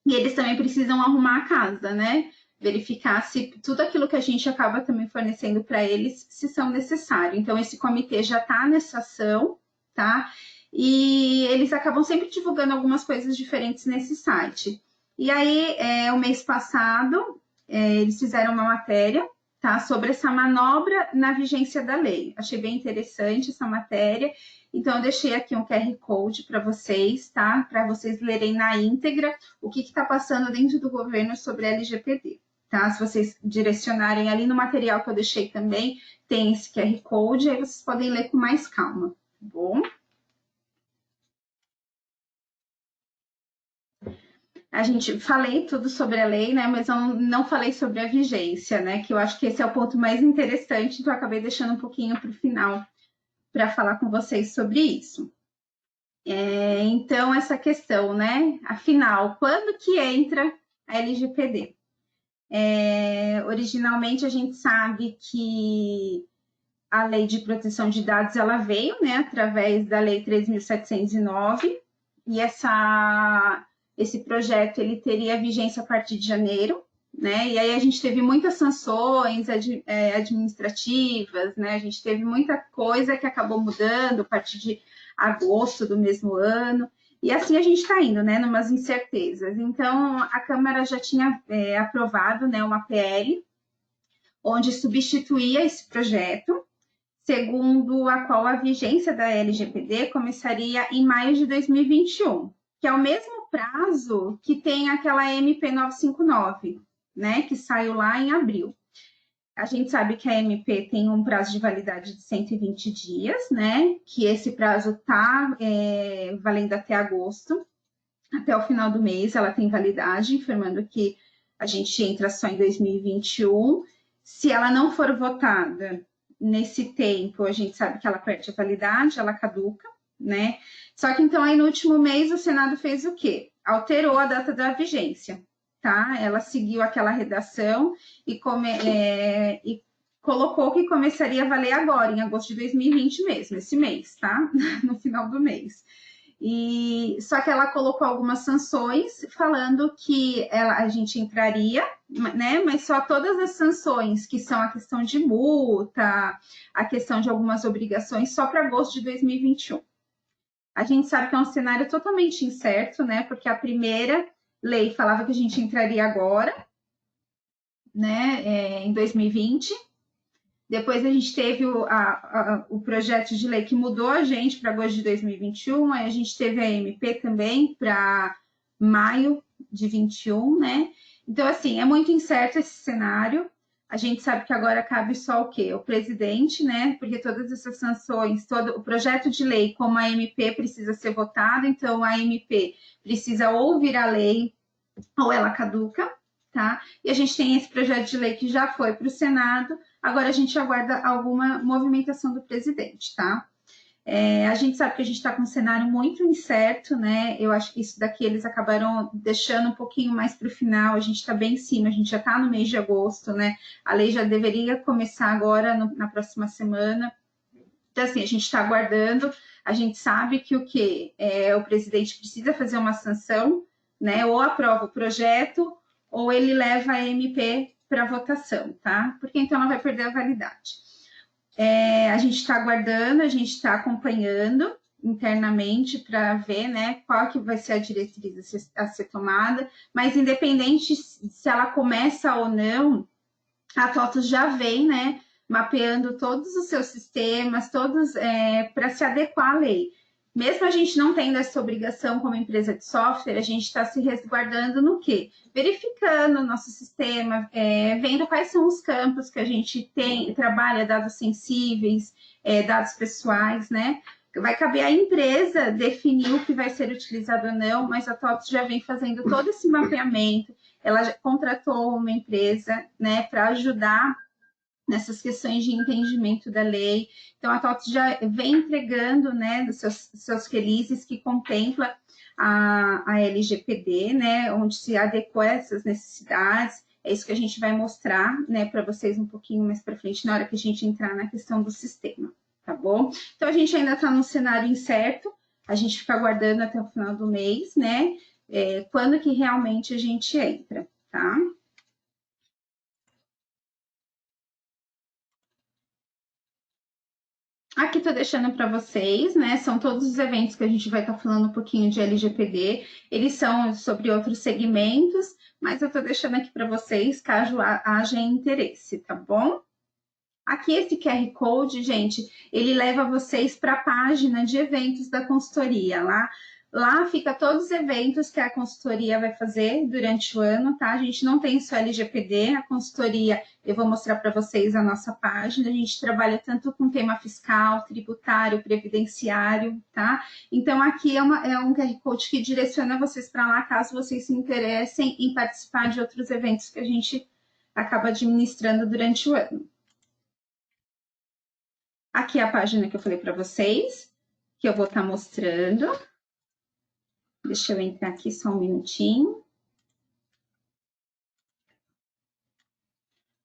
e eles também precisam arrumar a casa, né? Verificar se tudo aquilo que a gente acaba também fornecendo para eles, se são necessários. Então, esse comitê já está nessa ação, tá? E eles acabam sempre divulgando algumas coisas diferentes nesse site. E aí, o mês passado, eles fizeram uma matéria, tá? Sobre essa manobra na vigência da lei. Achei bem interessante essa matéria. Então, eu deixei aqui um QR Code para vocês, tá? Para vocês lerem na íntegra o que está passando dentro do governo sobre a LGPD, tá? Se vocês direcionarem ali no material que eu deixei também, tem esse QR Code, aí vocês podem ler com mais calma, tá bom? A gente falei tudo sobre a lei, né? Mas eu não falei sobre a vigência, né? Que eu acho que esse é o ponto mais interessante, então eu acabei deixando um pouquinho para o final para falar com vocês sobre isso. Então, essa questão, né? Afinal, quando que entra a LGPD? Originalmente, a gente sabe que a Lei de Proteção de Dados, ela veio, né? Através da Lei 3.709, e esse projeto, ele teria vigência a partir de janeiro, né? E aí a gente teve muitas sanções administrativas, né? A gente teve muita coisa que acabou mudando a partir de agosto do mesmo ano. E assim a gente está indo, né? Numas incertezas. Então, a Câmara já tinha aprovado, né, uma PL, onde substituía esse projeto, segundo a qual a vigência da LGPD começaria em maio de 2021, que é o mesmo prazo que tem aquela MP 959, né, que saiu lá em abril. A gente sabe que a MP tem um prazo de validade de 120 dias, né, que esse prazo está valendo até agosto, até o final do mês ela tem validade, informando que a gente entra só em 2021. Se ela não for votada nesse tempo, a gente sabe que ela perde a validade, ela caduca, né? Só que então aí no último mês o Senado fez o quê? Alterou a data da vigência, tá? Ela seguiu aquela redação e colocou que começaria a valer agora, em agosto de 2020 mesmo, esse mês, tá? No final do mês. Só que ela colocou algumas sanções, falando que a gente entraria, né? Mas só todas as sanções, que são a questão de multa, a questão de algumas obrigações, só para agosto de 2021. A gente sabe que é um cenário totalmente incerto, né? Porque a primeira lei falava que a gente entraria agora, né? Em 2020. Depois a gente teve o projeto de lei que mudou a gente para agosto de 2021, aí a gente teve a MP também para maio de 21, né? Então, assim, é muito incerto esse cenário. A gente sabe que agora cabe só o quê? O presidente, né? Porque todas essas sanções, todo o projeto de lei, como a MP, precisa ser votado, então a MP precisa ou virar lei ou ela caduca, tá? E a gente tem esse projeto de lei que já foi para o Senado, agora a gente aguarda alguma movimentação do presidente, tá? A gente sabe que a gente está com um cenário muito incerto, né? Eu acho que isso daqui eles acabaram deixando um pouquinho mais para o final. A gente está bem em cima, a gente já está no mês de agosto, né? A lei já deveria começar agora, na próxima semana. Então, assim, a gente está aguardando. A gente sabe que o presidente precisa fazer uma sanção, né? Ou aprova o projeto, ou ele leva a MP para votação, tá? Porque então ela vai perder a validade. A gente está aguardando, a gente está acompanhando internamente para ver, né, qual que vai ser a diretriz a ser tomada, mas independente se ela começa ou não, a TOTUS já vem, né, mapeando todos os seus sistemas, todos para se adequar à lei. Mesmo a gente não tendo essa obrigação como empresa de software, a gente está se resguardando no quê? Verificando o nosso sistema, vendo quais são os campos que a gente trabalha, dados sensíveis, dados pessoais, né? Vai caber à empresa definir o que vai ser utilizado ou não, mas a TOTUS já vem fazendo todo esse mapeamento. Ela já contratou uma empresa, né, para ajudar nessas questões de entendimento da lei. Então, a TOTUS já vem entregando, né, dos seus releases que contempla a LGPD, né, onde se adequa a essas necessidades. É isso que a gente vai mostrar, né, para vocês um pouquinho mais para frente, na hora que a gente entrar na questão do sistema, tá bom? Então, a gente ainda está num cenário incerto, a gente fica aguardando até o final do mês, né, quando que realmente a gente entra, tá? Aqui estou deixando para vocês, né? São todos os eventos que a gente vai estar falando um pouquinho de LGPD. Eles são sobre outros segmentos, mas eu estou deixando aqui para vocês, caso haja interesse, tá bom? Aqui esse QR Code, gente, ele leva vocês para a página de eventos da consultoria. Lá fica todos os eventos que a consultoria vai fazer durante o ano, tá? A gente não tem só LGPD, a consultoria, eu vou mostrar para vocês a nossa página, a gente trabalha tanto com tema fiscal, tributário, previdenciário, tá? Então, aqui é um QR Code que direciona vocês para lá, caso vocês se interessem em participar de outros eventos que a gente acaba administrando durante o ano. Aqui é a página que eu falei para vocês, que eu vou estar mostrando. Deixa eu entrar aqui só um minutinho.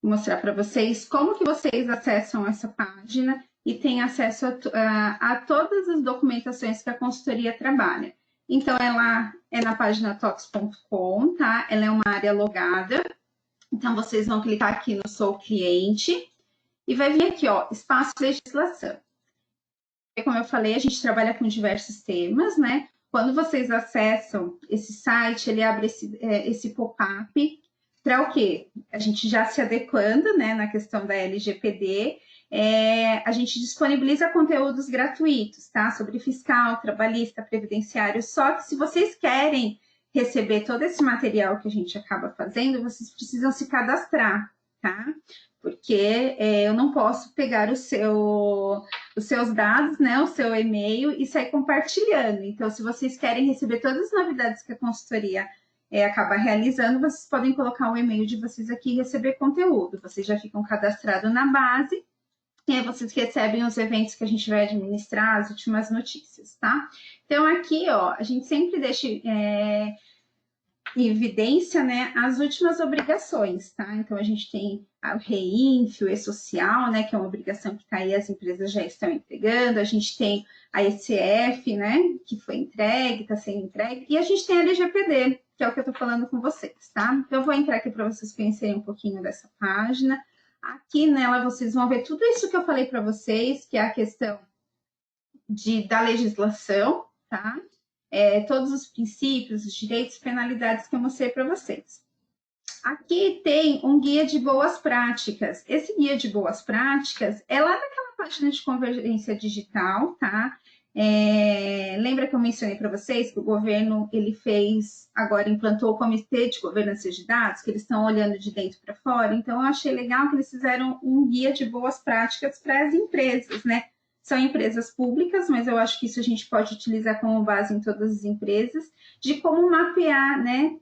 Vou mostrar para vocês como que vocês acessam essa página e têm acesso a todas as documentações que a consultoria trabalha. Então, ela é na página tox.com, tá? Ela é uma área logada. Então, vocês vão clicar aqui no Sou Cliente e vai vir aqui, ó, Espaço Legislação. Como eu falei, a gente trabalha com diversos temas, né? Quando vocês acessam esse site, ele abre esse pop-up para o quê? A gente já se adequando, né, na questão da LGPD, a gente disponibiliza conteúdos gratuitos, tá? Sobre fiscal, trabalhista, previdenciário. Só que se vocês querem receber todo esse material que a gente acaba fazendo, vocês precisam se cadastrar, tá? Porque eu não posso pegar os seus dados, né, o seu e-mail e sair compartilhando. Então, se vocês querem receber todas as novidades que a consultoria acaba realizando, vocês podem colocar o e-mail de vocês aqui e receber conteúdo. Vocês já ficam cadastrados na base e aí vocês recebem os eventos que a gente vai administrar, as últimas notícias, tá? Então, aqui, ó, a gente sempre deixa em evidência, né, as últimas obrigações, tá? Então, a gente tem o REINF, o E-Social, né, que é uma obrigação que tá aí, as empresas já estão entregando, a gente tem a ECF, né, que foi entregue, está sendo entregue, e a gente tem a LGPD, que é o que eu tô falando com vocês, tá? Então, eu vou entrar aqui para vocês conhecerem um pouquinho dessa página. Aqui nela, vocês vão ver tudo isso que eu falei para vocês, que é a questão da legislação, tá? Todos os princípios, os direitos, penalidades que eu mostrei para vocês. Aqui tem um guia de boas práticas. Esse guia de boas práticas é lá naquela página de convergência digital, tá? Lembra que eu mencionei para vocês que o governo agora implantou o Comitê de Governança de Dados, que eles estão olhando de dentro para fora. Então, eu achei legal que eles fizeram um guia de boas práticas para as empresas, né? São empresas públicas, mas eu acho que isso a gente pode utilizar como base em todas as empresas, de como mapear, né,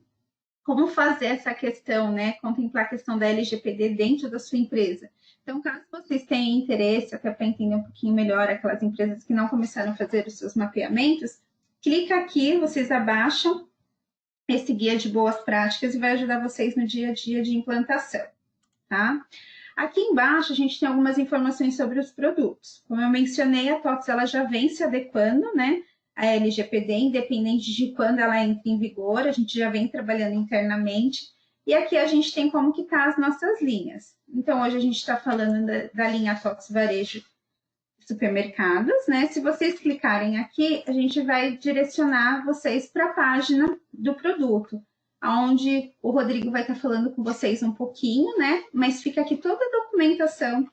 como fazer essa questão, né? Contemplar a questão da LGPD dentro da sua empresa. Então, caso vocês tenham interesse, até para entender um pouquinho melhor aquelas empresas que não começaram a fazer os seus mapeamentos, clica aqui, vocês abaixam esse guia de boas práticas e vai ajudar vocês no dia a dia de implantação, tá? Aqui embaixo a gente tem algumas informações sobre os produtos. Como eu mencionei, a TOTS ela já vem se adequando, né? A LGPD, independente de quando ela entra em vigor, a gente já vem trabalhando internamente. E aqui a gente tem como que tá as nossas linhas. Então, hoje a gente está falando da linha TOTS Varejo Supermercados, né? Se vocês clicarem aqui, a gente vai direcionar vocês para a página do produto, onde o Rodrigo vai estar falando com vocês um pouquinho, né? Mas fica aqui toda a documentação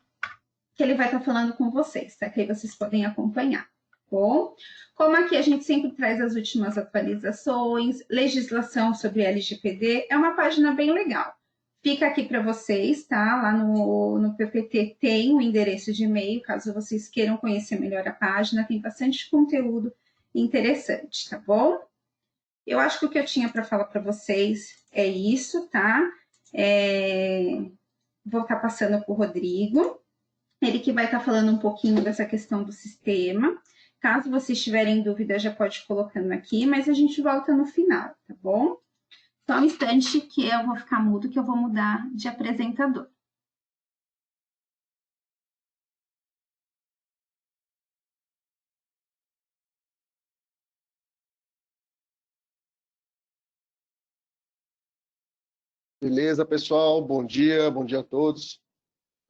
que ele vai estar falando com vocês, tá? Que aí vocês podem acompanhar. Bom, como aqui a gente sempre traz as últimas atualizações, legislação sobre LGPD, é uma página bem legal. Fica aqui para vocês, tá? Lá no PPT tem o endereço de e-mail, caso vocês queiram conhecer melhor a página, tem bastante conteúdo interessante, tá bom? Eu acho que o que eu tinha para falar para vocês é isso, tá? Vou estar passando para o Rodrigo, ele que vai estar falando um pouquinho dessa questão do sistema. Caso vocês tiverem dúvida, já pode ir colocando aqui, mas a gente volta no final, tá bom? Só um instante que eu vou ficar mudo, que eu vou mudar de apresentador. Beleza, pessoal? Bom dia a todos.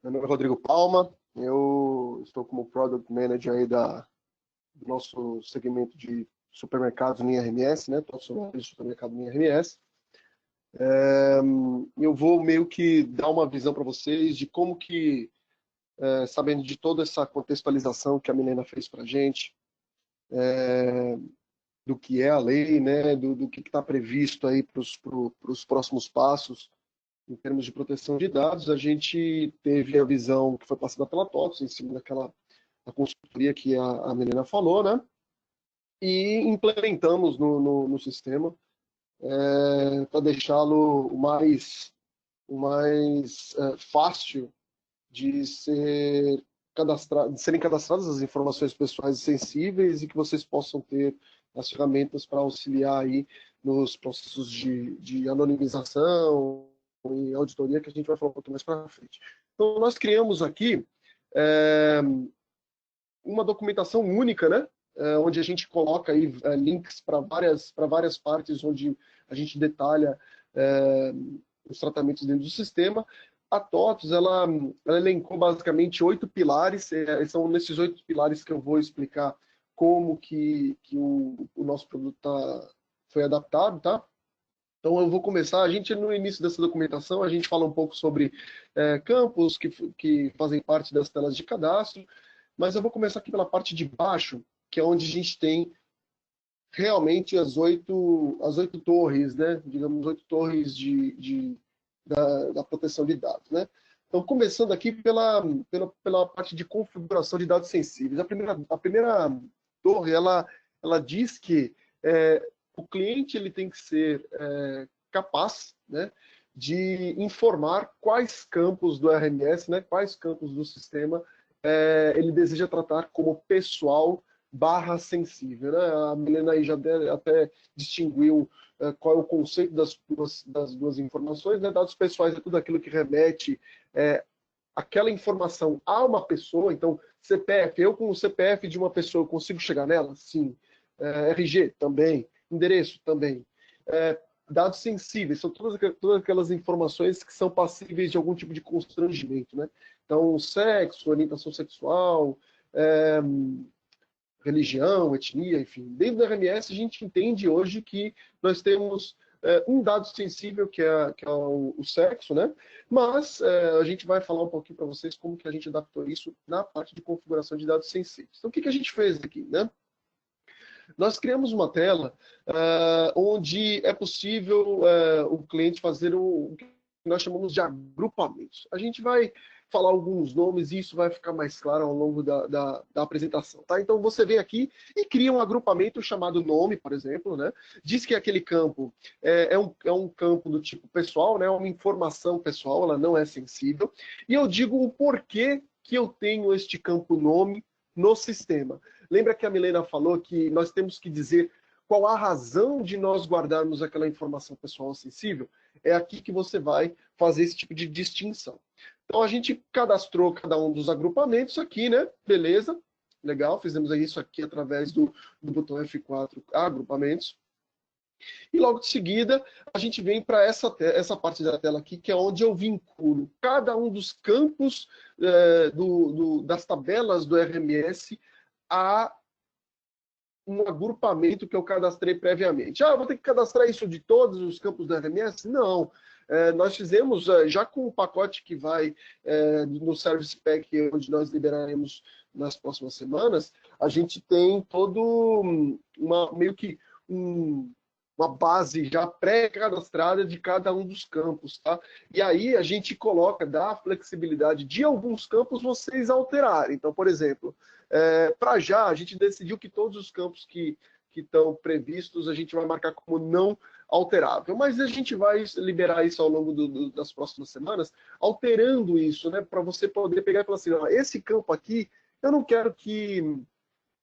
Meu nome é Rodrigo Palma, eu estou como Product Manager aí do nosso segmento de supermercados linha RMS, né? Estou sobre supermercado linha RMS. Eu vou meio que dar uma visão para vocês de como que, sabendo de toda essa contextualização que a Milena fez para a gente, do que é a lei, né? Do que está previsto aí para os próximos passos, em termos de proteção de dados, a gente teve a visão que foi passada pela TOTS, em cima da consultoria que a Milena falou, né? E implementamos no sistema para deixá-lo o mais fácil de serem cadastradas as informações pessoais sensíveis e que vocês possam ter as ferramentas para auxiliar aí nos processos de anonimização e auditoria, que a gente vai falar um pouquinho mais para frente. Então, nós criamos aqui uma documentação única, né? Onde a gente coloca aí links para várias partes, onde a gente detalha os tratamentos dentro do sistema. A TOTS, ela elencou basicamente 8 pilares, são nesses 8 pilares que eu vou explicar como que o nosso produto foi adaptado, tá? Então eu vou começar, no início dessa documentação, a gente fala um pouco sobre campos que fazem parte das telas de cadastro, mas eu vou começar aqui pela parte de baixo, que é onde a gente tem realmente as oito torres, né? Digamos, 8 torres da proteção de dados, né? Então, começando aqui pela parte de configuração de dados sensíveis. A primeira torre, ela diz que o cliente ele tem que ser capaz, né, de informar quais campos do RMS, né, quais campos do sistema ele deseja tratar como pessoal /sensível. Né? A Milena aí já até distinguiu qual é o conceito das duas informações. Né? Dados pessoais é tudo aquilo que remete aquela informação a uma pessoa. Então, CPF, eu com o CPF de uma pessoa, eu consigo chegar nela? Sim. RG, também. Endereço, também. Dados sensíveis, são todas aquelas informações que são passíveis de algum tipo de constrangimento. Né? Então, sexo, orientação sexual, religião, etnia, enfim. Dentro do RMS, a gente entende hoje que nós temos um dado sensível, que é o sexo, né? Mas a gente vai falar um pouquinho para vocês como que a gente adaptou isso na parte de configuração de dados sensíveis. Então, o que a gente fez aqui, né? Nós criamos uma tela onde é possível o cliente fazer o que nós chamamos de agrupamentos. A gente vai falar alguns nomes e isso vai ficar mais claro ao longo da apresentação, tá? Então você vem aqui e cria um agrupamento chamado nome, por exemplo, né? Diz que aquele campo é um campo do tipo pessoal, né? Uma informação pessoal, ela não é sensível. E eu digo o porquê que eu tenho este campo nome no sistema. Lembra que a Milena falou que nós temos que dizer qual a razão de nós guardarmos aquela informação pessoal sensível? É aqui que você vai fazer esse tipo de distinção. Então, a gente cadastrou cada um dos agrupamentos aqui, né? Beleza, legal, fizemos isso aqui através do botão F4, agrupamentos. E logo de seguida, a gente vem para essa parte da tela aqui, que é onde eu vinculo cada um dos campos das tabelas do RMS a um agrupamento que eu cadastrei previamente. Ah, eu vou ter que cadastrar isso de todos os campos do RMS? Não. Nós fizemos, já com o pacote que vai no Service Pack, onde nós liberaremos nas próximas semanas, a gente tem todo meio que uma base já pré-cadastrada de cada um dos campos, tá? E aí a gente dá a flexibilidade de alguns campos vocês alterarem. Então, por exemplo, para já, a gente decidiu que todos os campos que estão previstos a gente vai marcar como não alterável, mas a gente vai liberar isso ao longo das próximas semanas, alterando isso, né, para você poder pegar e falar assim, ó, esse campo aqui, eu não quero que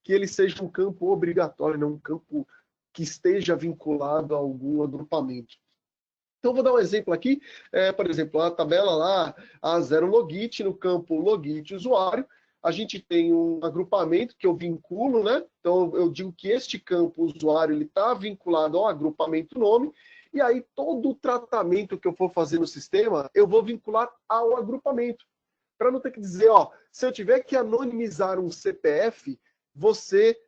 ele seja um campo obrigatório, não um campo que esteja vinculado a algum agrupamento. Então, vou dar um exemplo aqui, por exemplo, a tabela lá, a 0 logit, no campo logit usuário, a gente tem um agrupamento que eu vinculo, né? Então, eu digo que este campo usuário está vinculado ao agrupamento nome, e aí todo o tratamento que eu for fazer no sistema, eu vou vincular ao agrupamento. Para não ter que dizer, ó, se eu tiver que anonimizar um CPF, você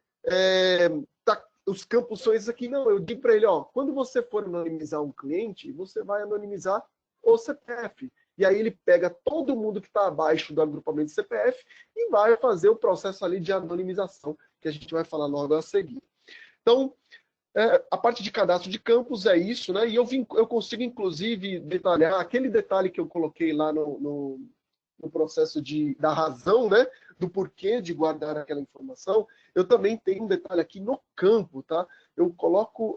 os campos são esses aqui. Não, eu digo para ele, ó, quando você for anonimizar um cliente, você vai anonimizar o CPF. E aí ele pega todo mundo que está abaixo do agrupamento CPF e vai fazer o processo ali de anonimização, que a gente vai falar logo a seguir. Então, a parte de cadastro de campos é isso, né? E eu consigo, inclusive, detalhar aquele detalhe que eu coloquei lá no processo da razão, né? Do porquê de guardar aquela informação. Eu também tenho um detalhe aqui no campo, tá? Eu coloco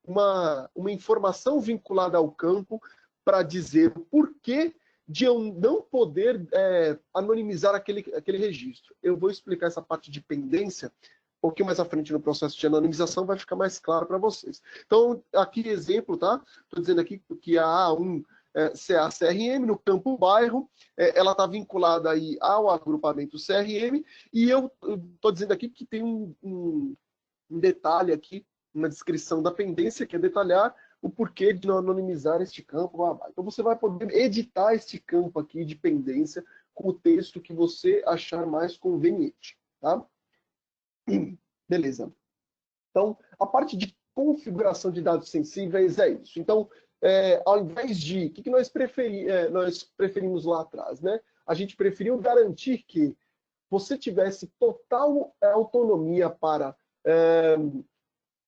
uma informação vinculada ao campo para dizer o porquê de eu não poder anonimizar aquele registro. Eu vou explicar essa parte de pendência um pouquinho mais à frente no processo de anonimização, vai ficar mais claro para vocês. Então, aqui exemplo, tá? Estou dizendo aqui que a A1 CA-CRM, no campo bairro, ela está vinculada aí ao agrupamento CRM, e eu estou dizendo aqui que tem um detalhe aqui, uma descrição da pendência, que é detalhar o porquê de não anonimizar este campo. Então você vai poder editar este campo aqui de pendência com o texto que você achar mais conveniente, tá? Beleza. Então, a parte de configuração de dados sensíveis é isso. Então, ao invés de... O que nós preferimos lá atrás, né? A gente preferiu garantir que você tivesse total autonomia para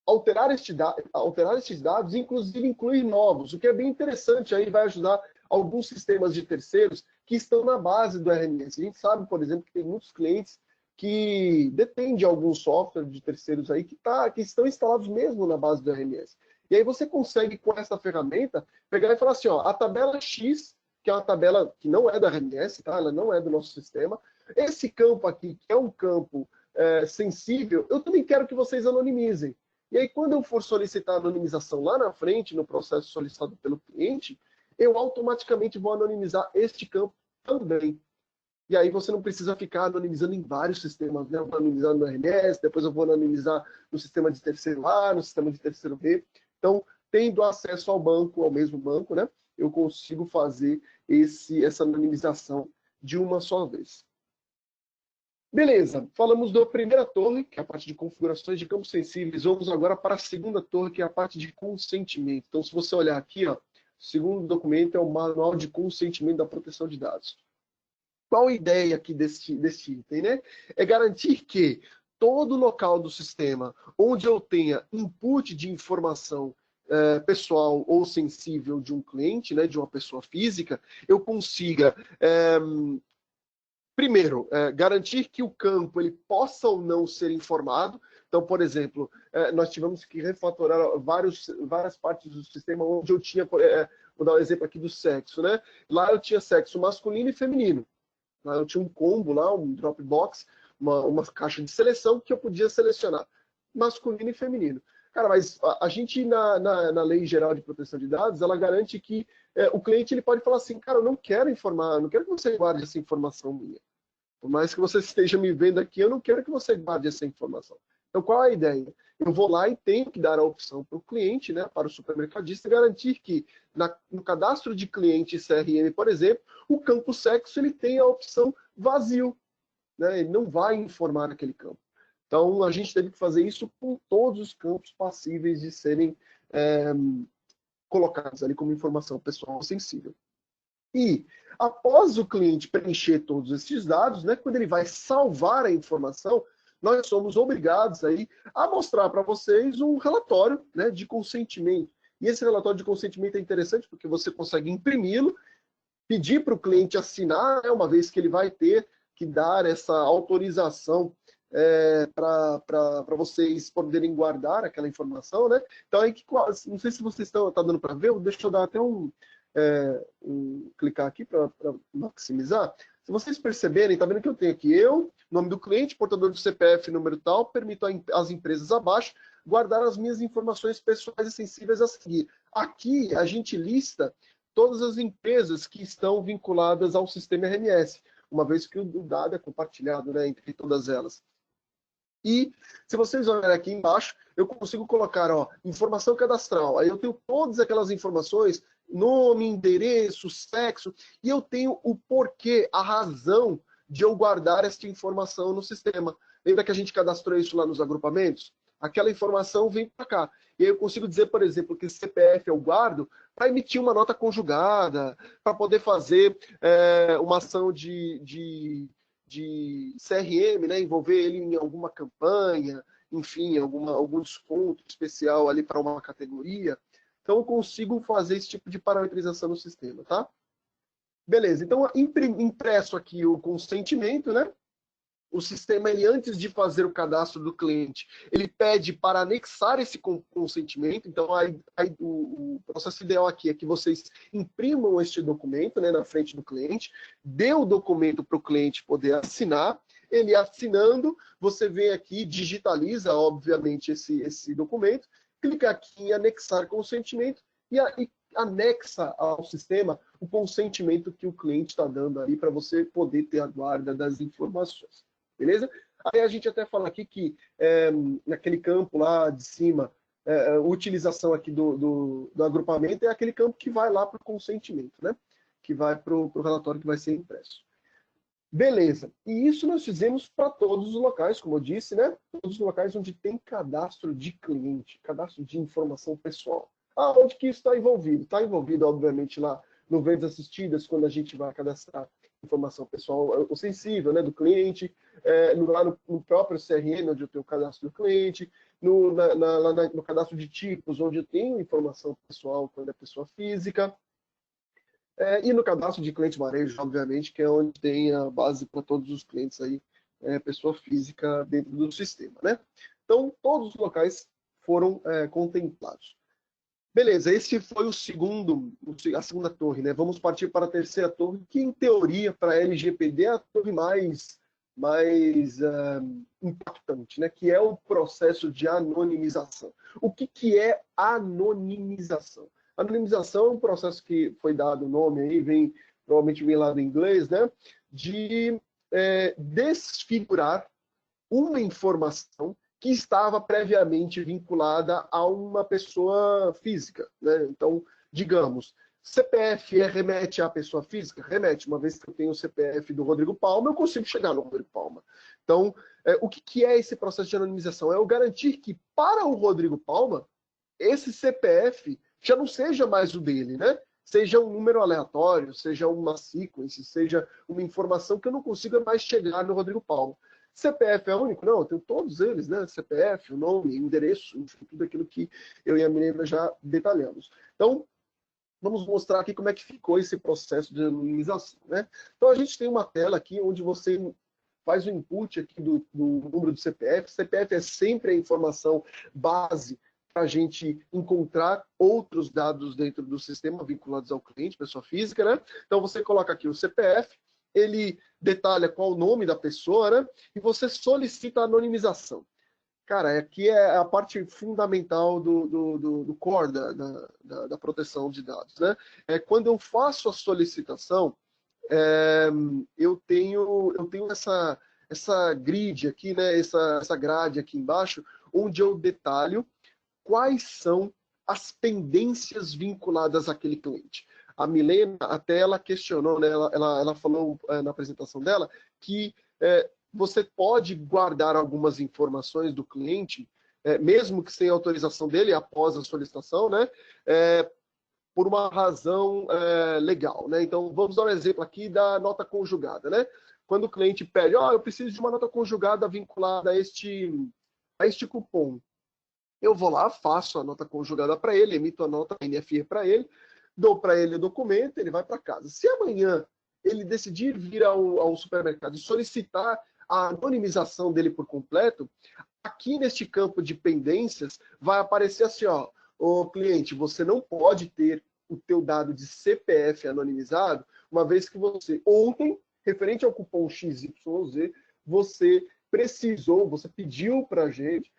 alterar estes dados, inclusive incluir novos, o que é bem interessante, aí vai ajudar alguns sistemas de terceiros que estão na base do RMS. A gente sabe, por exemplo, que tem muitos clientes que detêm de algum software de terceiros aí que estão instalados mesmo na base do RMS. E aí você consegue, com essa ferramenta, pegar e falar assim, ó, a tabela X, que é uma tabela que não é da RMS, tá? Ela não é do nosso sistema. Esse campo aqui, que é um campo sensível, eu também quero que vocês anonimizem. E aí, quando eu for solicitar a anonimização lá na frente, no processo solicitado pelo cliente, eu automaticamente vou anonimizar este campo também. E aí você não precisa ficar anonimizando em vários sistemas, né? Eu vou anonimizar no RMS, depois eu vou anonimizar no sistema de terceiro A, no sistema de terceiro B. Então, tendo acesso ao banco, ao mesmo banco, né? Eu consigo fazer essa anonimização de uma só vez. Beleza, falamos da primeira torre, que é a parte de configurações de campos sensíveis. Vamos agora para a segunda torre, que é a parte de consentimento. Então, se você olhar aqui, ó, o segundo documento é o Manual de Consentimento da Proteção de Dados. Qual a ideia aqui desse item, né? É garantir que todo local do sistema onde eu tenha input de informação pessoal ou sensível de um cliente, né, de uma pessoa física, eu consiga, primeiro, garantir que o campo ele possa ou não ser informado. Então, por exemplo, nós tivemos que refatorar várias partes do sistema onde eu tinha, vou dar um exemplo aqui do sexo, né? Lá eu tinha sexo masculino e feminino. Lá eu tinha um combo lá, um Dropbox, uma caixa de seleção que eu podia selecionar masculino e feminino. Cara, mas a gente, na Lei Geral de Proteção de Dados, ela garante que o cliente ele pode falar assim, cara, eu não quero informar, não quero que você guarde essa informação minha. Por mais que você esteja me vendo aqui, eu não quero que você guarde essa informação. Então, qual é a ideia? Eu vou lá e tenho que dar a opção para o cliente, né, para o supermercadista, garantir que no cadastro de cliente CRM, por exemplo, o campo sexo ele tem a opção vazio, né? Ele não vai informar aquele campo. Então, a gente teve que fazer isso com todos os campos passíveis de serem colocados ali como informação pessoal sensível. E, após o cliente preencher todos esses dados, né, quando ele vai salvar a informação, nós somos obrigados aí a mostrar para vocês um relatório, né, de consentimento. E esse relatório de consentimento é interessante porque você consegue imprimi-lo, pedir para o cliente assinar, né, uma vez que ele vai ter que dar essa autorização para vocês poderem guardar aquela informação, né? Então, aí, não sei se vocês estão dando para ver, deixa eu dar até clicar aqui para maximizar. Se vocês perceberem, tá vendo que eu tenho aqui nome do cliente, portador do CPF, número tal, permito às empresas abaixo guardar as minhas informações pessoais e sensíveis a seguir. Aqui a gente lista todas as empresas que estão vinculadas ao sistema RMS, uma vez que o dado é compartilhado, né, entre todas elas. E se vocês olharem aqui embaixo, eu consigo colocar, informação cadastral. Aí eu tenho todas aquelas informações, nome, endereço, sexo, e eu tenho o porquê, a razão de eu guardar essa informação no sistema. Lembra que a gente cadastrou isso lá nos agrupamentos? Aquela informação vem para cá. E aí eu consigo dizer, por exemplo, que CPF eu guardo para emitir uma nota conjugada, para poder fazer uma ação de CRM, né, envolver ele em alguma campanha, enfim, algum desconto especial ali para uma categoria. Então, eu consigo fazer esse tipo de parametrização no sistema, tá? Beleza, então, impresso aqui o consentimento, né? O sistema, ele, antes de fazer o cadastro do cliente, ele pede para anexar esse consentimento. Então, o processo ideal aqui é que vocês imprimam este documento, né, na frente do cliente, dê o documento para o cliente poder assinar. Ele assinando, você vem aqui, digitaliza, obviamente, esse documento, clica aqui em anexar consentimento e anexa ao sistema o consentimento que o cliente está dando ali para você poder ter a guarda das informações. Beleza? Aí a gente até fala aqui que naquele campo lá de cima, a utilização aqui do agrupamento é aquele campo que vai lá para o consentimento, né? Que vai para o relatório que vai ser impresso. Beleza. E isso nós fizemos para todos os locais, como eu disse, né? Todos os locais onde tem cadastro de cliente, cadastro de informação pessoal. Onde que isso está envolvido? Está envolvido, obviamente, lá no Vendas Assistidas, quando a gente vai cadastrar informação pessoal ou sensível, né, do cliente, lá no próprio CRM, onde eu tenho o cadastro do cliente, no cadastro de tipos, onde eu tenho informação pessoal quando é pessoa física, e no cadastro de cliente varejo, obviamente, que é onde tem a base para todos os clientes aí, pessoa física dentro do sistema, né? Então, todos os locais foram contemplados. Beleza, esse foi a segunda torre, né? Vamos partir para a terceira torre, que em teoria, para a LGPD, é a torre mais impactante, né? Que é o processo de anonimização. O que é anonimização? Anonimização é um processo que foi dado o nome aí, provavelmente vem lá do inglês, né? De desfigurar uma informação que estava previamente vinculada a uma pessoa física, né? Então, digamos, CPF remete à pessoa física? Remete. Uma vez que eu tenho o CPF do Rodrigo Palma, eu consigo chegar no Rodrigo Palma. Então, o que é esse processo de anonimização? É eu garantir que, para o Rodrigo Palma, esse CPF já não seja mais o dele, né? Seja um número aleatório, seja uma sequence, seja uma informação que eu não consiga mais chegar no Rodrigo Palma. CPF é único? Não, eu tenho todos eles, né? CPF, o nome, endereço, enfim, tudo aquilo que eu e a Milena já detalhamos. Então, vamos mostrar aqui como é que ficou esse processo de anonimização, né? Então, a gente tem uma tela aqui onde você faz o input aqui do número do CPF. CPF é sempre a informação base para a gente encontrar outros dados dentro do sistema vinculados ao cliente, pessoa física, né? Então, você coloca aqui o CPF, ele detalha qual o nome da pessoa, né? E você solicita a anonimização. Cara, aqui é a parte fundamental do core da proteção de dados, né? É quando eu faço a solicitação, eu tenho essa grid aqui, né? Essa grade aqui embaixo, onde eu detalho quais são as pendências vinculadas àquele cliente. A Milena, até ela questionou, né? Ela falou na apresentação dela que você pode guardar algumas informações do cliente, mesmo que sem autorização dele, após a solicitação, né? Por uma razão legal, né? Então, vamos dar um exemplo aqui da nota conjugada, né? Quando o cliente pede, eu preciso de uma nota conjugada vinculada a este cupom. Eu vou lá, faço a nota conjugada para ele, emito a nota NFE para ele, dou para ele o documento, ele vai para casa. Se amanhã ele decidir vir ao supermercado e solicitar a anonimização dele por completo, aqui neste campo de pendências vai aparecer assim, ô cliente, você não pode ter o teu dado de CPF anonimizado, uma vez que você ontem, referente ao cupom XYZ, você pediu para a gente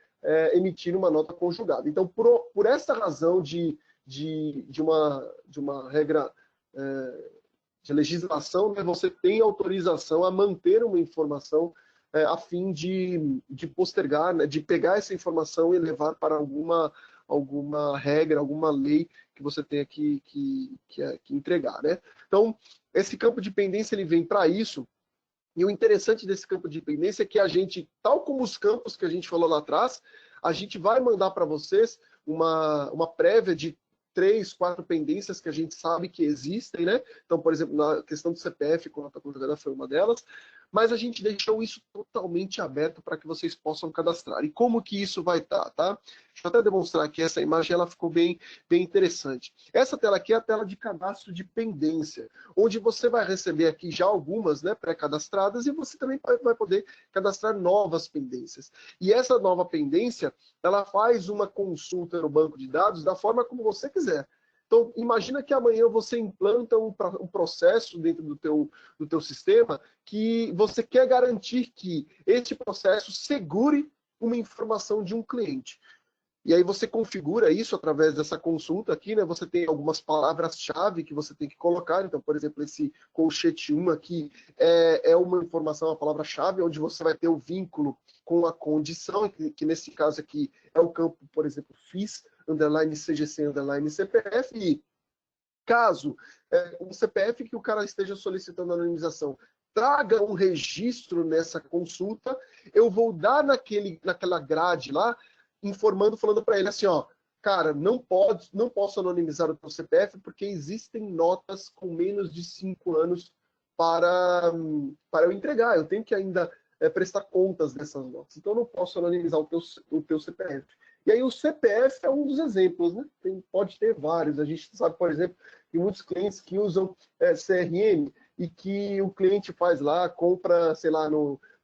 emitir uma nota conjugada. Então, por essa razão de uma regra de legislação, né, você tem autorização a manter uma informação a fim de postergar, né, de pegar essa informação e levar para alguma regra, alguma lei que você tenha que entregar, né? Então, esse campo de pendência ele vem para isso. E o interessante desse campo de pendência é que a gente, tal como os campos que a gente falou lá atrás, a gente vai mandar para vocês uma prévia de 3, 4 pendências que a gente sabe que existem, né? Então, por exemplo, na questão do CPF, com a nota conjugada foi uma delas, mas a gente deixou isso totalmente aberto para que vocês possam cadastrar. E como que isso vai estar, tá? Deixa eu até demonstrar aqui, essa imagem ela ficou bem interessante. Essa tela aqui é a tela de cadastro de pendência, onde você vai receber aqui já algumas, né, pré-cadastradas, e você também vai poder cadastrar novas pendências. E essa nova pendência, ela faz uma consulta no banco de dados da forma como você quiser. Então, imagina que amanhã você implanta um processo dentro do teu sistema que você quer garantir que este processo segure uma informação de um cliente. E aí você configura isso através dessa consulta aqui, né? Você tem algumas palavras-chave que você tem que colocar. Então, por exemplo, esse colchete 1 aqui é uma informação, uma palavra-chave, onde você vai ter o vínculo com a condição, que nesse caso aqui é o campo, por exemplo, FIS, _ CGC, _ CPF, e caso o CPF que o cara esteja solicitando a anonimização traga um registro nessa consulta, eu vou dar naquela grade lá, falando para ele assim, cara, não posso anonimizar o teu CPF porque existem notas com menos de 5 anos para eu entregar. Eu tenho que ainda prestar contas dessas notas. Então, eu não posso anonimizar o teu CPF. E aí, o CPF é um dos exemplos, né? Pode ter vários. A gente sabe, por exemplo, que muitos clientes que usam CRM e que o cliente faz lá, compra, sei lá,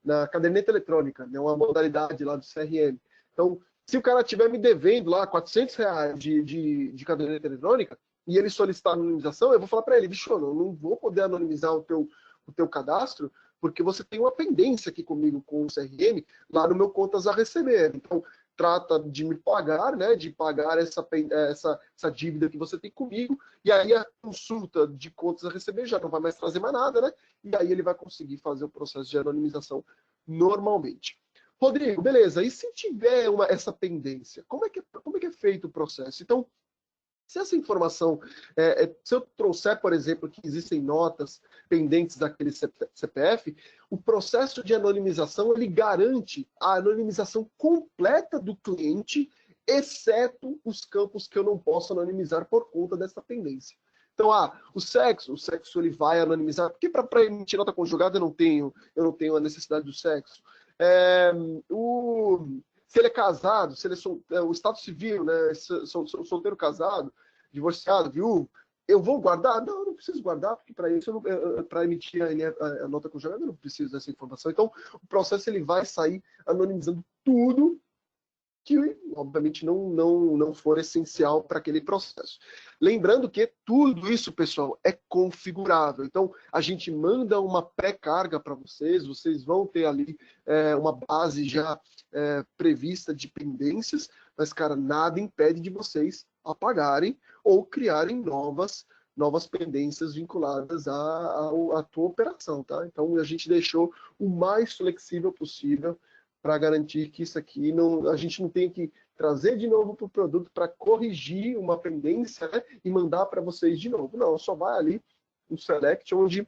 na caderneta eletrônica, né? Uma modalidade lá do CRM. Então, se o cara estiver me devendo lá R$400 de caderneta eletrônica e ele solicitar anonimização, eu vou falar para ele, bicho, eu não vou poder anonimizar o teu cadastro porque você tem uma pendência aqui comigo com o CRM lá no meu contas a receber. Então, trata de me pagar, né, de pagar essa dívida que você tem comigo, e aí a consulta de contas a receber já não vai mais trazer mais nada, né? E aí ele vai conseguir fazer o processo de anonimização normalmente. Rodrigo, beleza, e se tiver essa pendência, como é que é feito o processo? Então, se essa informação, se eu trouxer, por exemplo, que existem notas pendentes daquele CPF, o processo de anonimização ele garante a anonimização completa do cliente, exceto os campos que eu não posso anonimizar por conta dessa pendência. Então, o sexo ele vai anonimizar, porque para emitir nota conjugada eu não tenho a necessidade do sexo. Se ele é casado, se ele o estado civil, né? Solteiro, casado, divorciado, viúvo, eu vou guardar? Não, eu não preciso guardar, porque para isso, para emitir a nota conjugada, eu não preciso dessa informação. Então, o processo ele vai sair anonimizando tudo que, obviamente, não for essencial para aquele processo. Lembrando que tudo isso, pessoal, é configurável. Então, a gente manda uma pré-carga para vocês vão ter ali uma base já prevista de pendências, mas, cara, nada impede de vocês apagarem ou criarem novas pendências vinculadas à tua operação, tá? Então, a gente deixou o mais flexível possível para garantir que isso aqui a gente não tenha que trazer de novo para o produto para corrigir uma pendência, né, e mandar para vocês de novo. Não, só vai ali no select, onde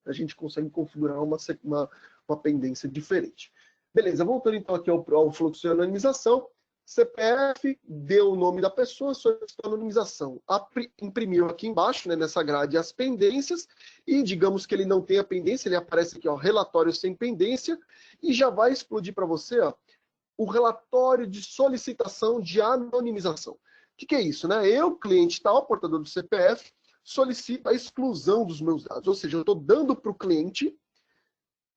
a gente consegue configurar uma pendência diferente. Beleza, voltando então aqui ao fluxo de anonimização. CPF, deu o nome da pessoa, solicitou anonimização. Imprimiu aqui embaixo, né, nessa grade, as pendências, e digamos que ele não tenha pendência, ele aparece aqui, ó, relatório sem pendência, e já vai explodir para você, ó, o relatório de solicitação de anonimização. O que é isso, né? Eu, cliente tal, portador do CPF, solicito a exclusão dos meus dados, ou seja, eu estou dando para o cliente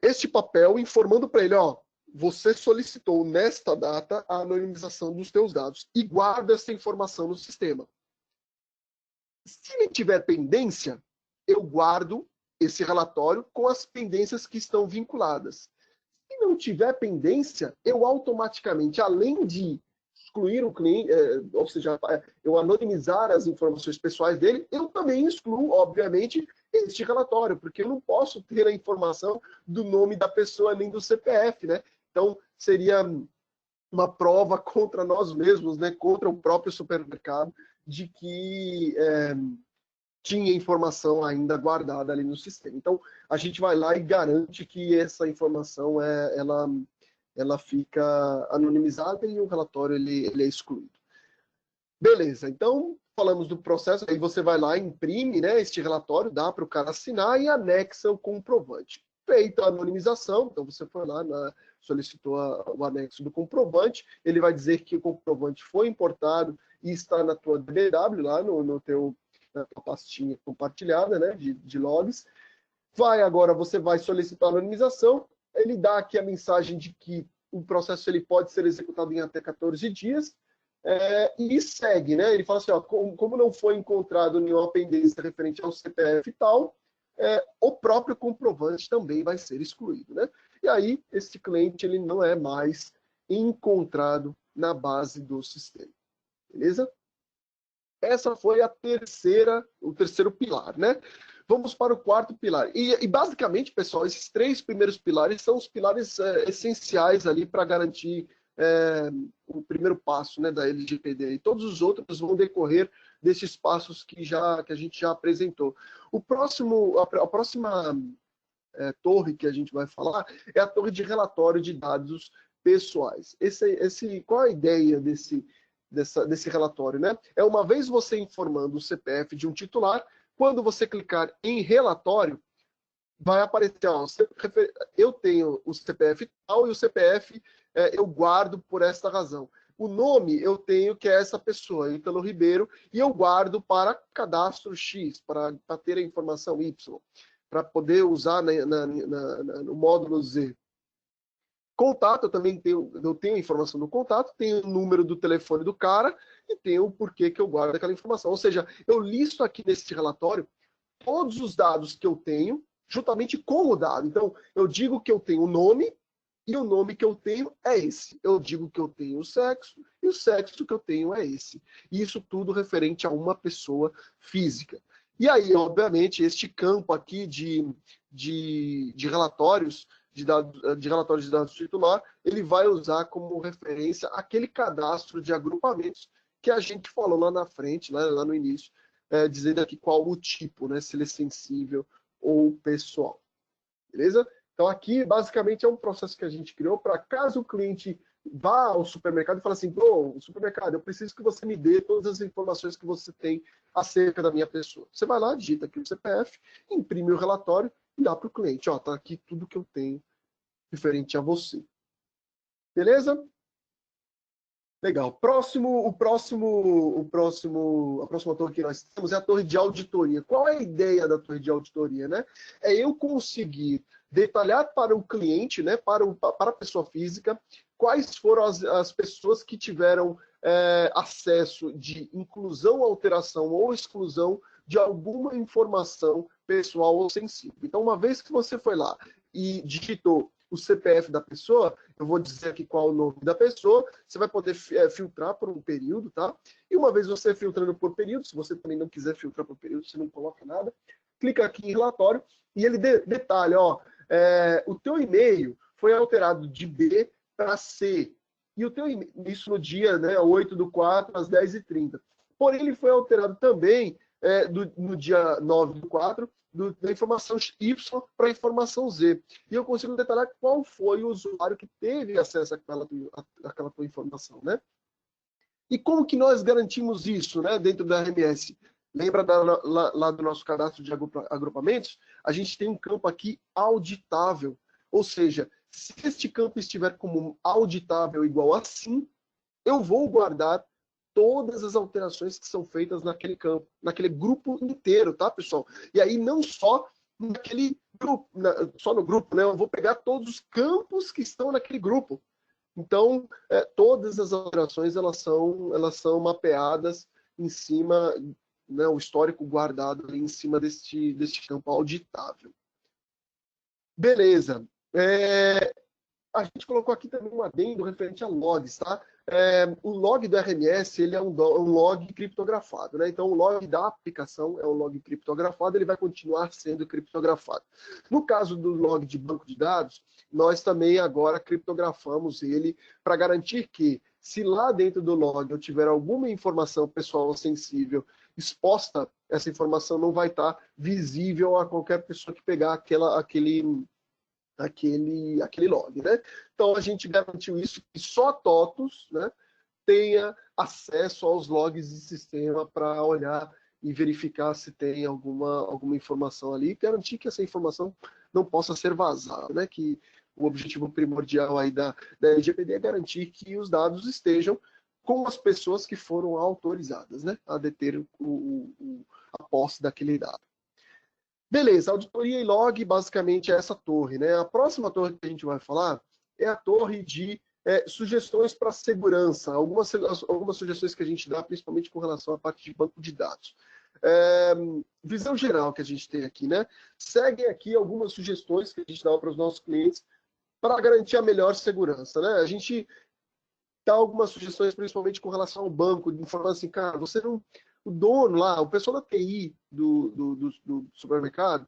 este papel, informando para ele, ó, você solicitou nesta data a anonimização dos teus dados e guarda essa informação no sistema. Se ele tiver pendência, eu guardo esse relatório com as pendências que estão vinculadas. Se não tiver pendência, eu automaticamente, além de excluir o cliente, ou seja, eu anonimizar as informações pessoais dele, eu também excluo, obviamente, este relatório, porque eu não posso ter a informação do nome da pessoa nem do CPF, né? Então, seria uma prova contra nós mesmos, né? Contra o próprio supermercado, de que tinha informação ainda guardada ali no sistema. Então, a gente vai lá e garante que essa informação ela fica anonimizada e o relatório ele é excluído. Beleza, então falamos do processo, aí você vai lá, imprime, né, este relatório, dá para o cara assinar e anexa o comprovante. Feita a anonimização, então você foi lá, solicitou o anexo do comprovante, ele vai dizer que o comprovante foi importado e está na tua DBW, lá na tua pastinha compartilhada, né, de logs. Agora você vai solicitar a anonimização, ele dá aqui a mensagem de que o processo ele pode ser executado em até 14 dias, e segue, né? Ele fala assim, ó, como não foi encontrado nenhuma pendência referente ao CPF e tal, o próprio comprovante também vai ser excluído, né? E aí, esse cliente ele não é mais encontrado na base do sistema, beleza? Essa foi o terceiro pilar, né? Vamos para o quarto pilar. E basicamente, pessoal, esses três primeiros pilares são os pilares essenciais ali para garantir o primeiro passo, né, da LGPD. E todos os outros vão decorrer desses passos que a gente já apresentou. A próxima torre que a gente vai falar é a torre de relatório de dados pessoais. Qual a ideia desse relatório, né? É uma vez você informando o CPF de um titular, quando você clicar em relatório, vai aparecer, ó, eu tenho o CPF tal e o CPF eu guardo por esta razão. O nome eu tenho que é essa pessoa, Ítalo Ribeiro, e eu guardo para cadastro X, para ter a informação Y, para poder usar no módulo Z. Contato, eu tenho a informação do contato, tenho o número do telefone do cara e tenho o porquê que eu guardo aquela informação. Ou seja, eu listo aqui nesse relatório todos os dados que eu tenho, juntamente com o dado. Então, eu digo que eu tenho o nome, e o nome que eu tenho é esse. Eu digo que eu tenho o sexo, e o sexo que eu tenho é esse. E isso tudo referente a uma pessoa física. E aí, obviamente, este campo aqui de relatórios de dados titular, ele vai usar como referência aquele cadastro de agrupamentos que a gente falou lá na frente, lá no início, dizendo aqui qual o tipo, né, se ele é sensível ou pessoal. Beleza? Então, aqui, basicamente, é um processo que a gente criou para caso o cliente vá ao supermercado e fale assim, supermercado, eu preciso que você me dê todas as informações que você tem acerca da minha pessoa. Você vai lá, digita aqui o CPF, imprime o relatório e dá para o cliente. Ó, tá aqui tudo que eu tenho referente a você. Beleza? Legal. A próxima torre que nós temos é a torre de auditoria. Qual é a ideia da torre de auditoria, né? É eu conseguir detalhar para o cliente, né, para a pessoa física, quais foram as pessoas que tiveram acesso de inclusão, alteração ou exclusão de alguma informação pessoal ou sensível. Então, uma vez que você foi lá e digitou o CPF da pessoa, eu vou dizer aqui qual é o nome da pessoa, você vai poder filtrar por um período, tá? E uma vez você filtrando por período, se você também não quiser filtrar por período, você não coloca nada, clica aqui em relatório e ele detalha, ó, o teu e-mail foi alterado de B para C. E o teu isso no dia, né, 8/4, às 10h30. Porém, ele foi alterado também no dia 9/4, da informação Y para a informação Z. E eu consigo detalhar qual foi o usuário que teve acesso àquela tua informação, né? E como que nós garantimos isso, né, dentro da RMS? Lembra lá do nosso cadastro de agrupamentos? A gente tem um campo aqui auditável. Ou seja, se este campo estiver como auditável igual a sim, eu vou guardar todas as alterações que são feitas naquele campo, naquele grupo inteiro, tá, pessoal? E aí não só naquele grupo, só no grupo, né? Eu vou pegar todos os campos que estão naquele grupo. Então, todas as alterações elas são mapeadas em cima, né, o histórico guardado ali em cima deste campo auditável. Beleza. A gente colocou aqui também um adendo referente a logs, tá? O log do RMS ele é um log criptografado, né? Então, o log da aplicação é um log criptografado, ele vai continuar sendo criptografado. No caso do log de banco de dados, nós também agora criptografamos ele para garantir que, se lá dentro do log eu tiver alguma informação pessoal sensível exposta, essa informação não vai estar visível a qualquer pessoa que pegar aquele log, né? Então a gente garantiu isso, que só a TOTUS, né, tenha acesso aos logs de sistema para olhar e verificar se tem alguma informação ali, e garantir que essa informação não possa ser vazada, né? Que o objetivo primordial aí da LGPD é garantir que os dados estejam com as pessoas que foram autorizadas, né, a deter a posse daquele dado. Beleza, auditoria e log basicamente é essa torre, né? A próxima torre que a gente vai falar é a torre de sugestões para segurança, algumas sugestões que a gente dá, principalmente com relação à parte de banco de dados. Visão geral que a gente tem aqui, né? Seguem aqui algumas sugestões que a gente dá para os nossos clientes para garantir a melhor segurança, né? A gente dá algumas sugestões, principalmente com relação ao banco, informando assim, cara, você não... O dono lá, o pessoal da TI do supermercado,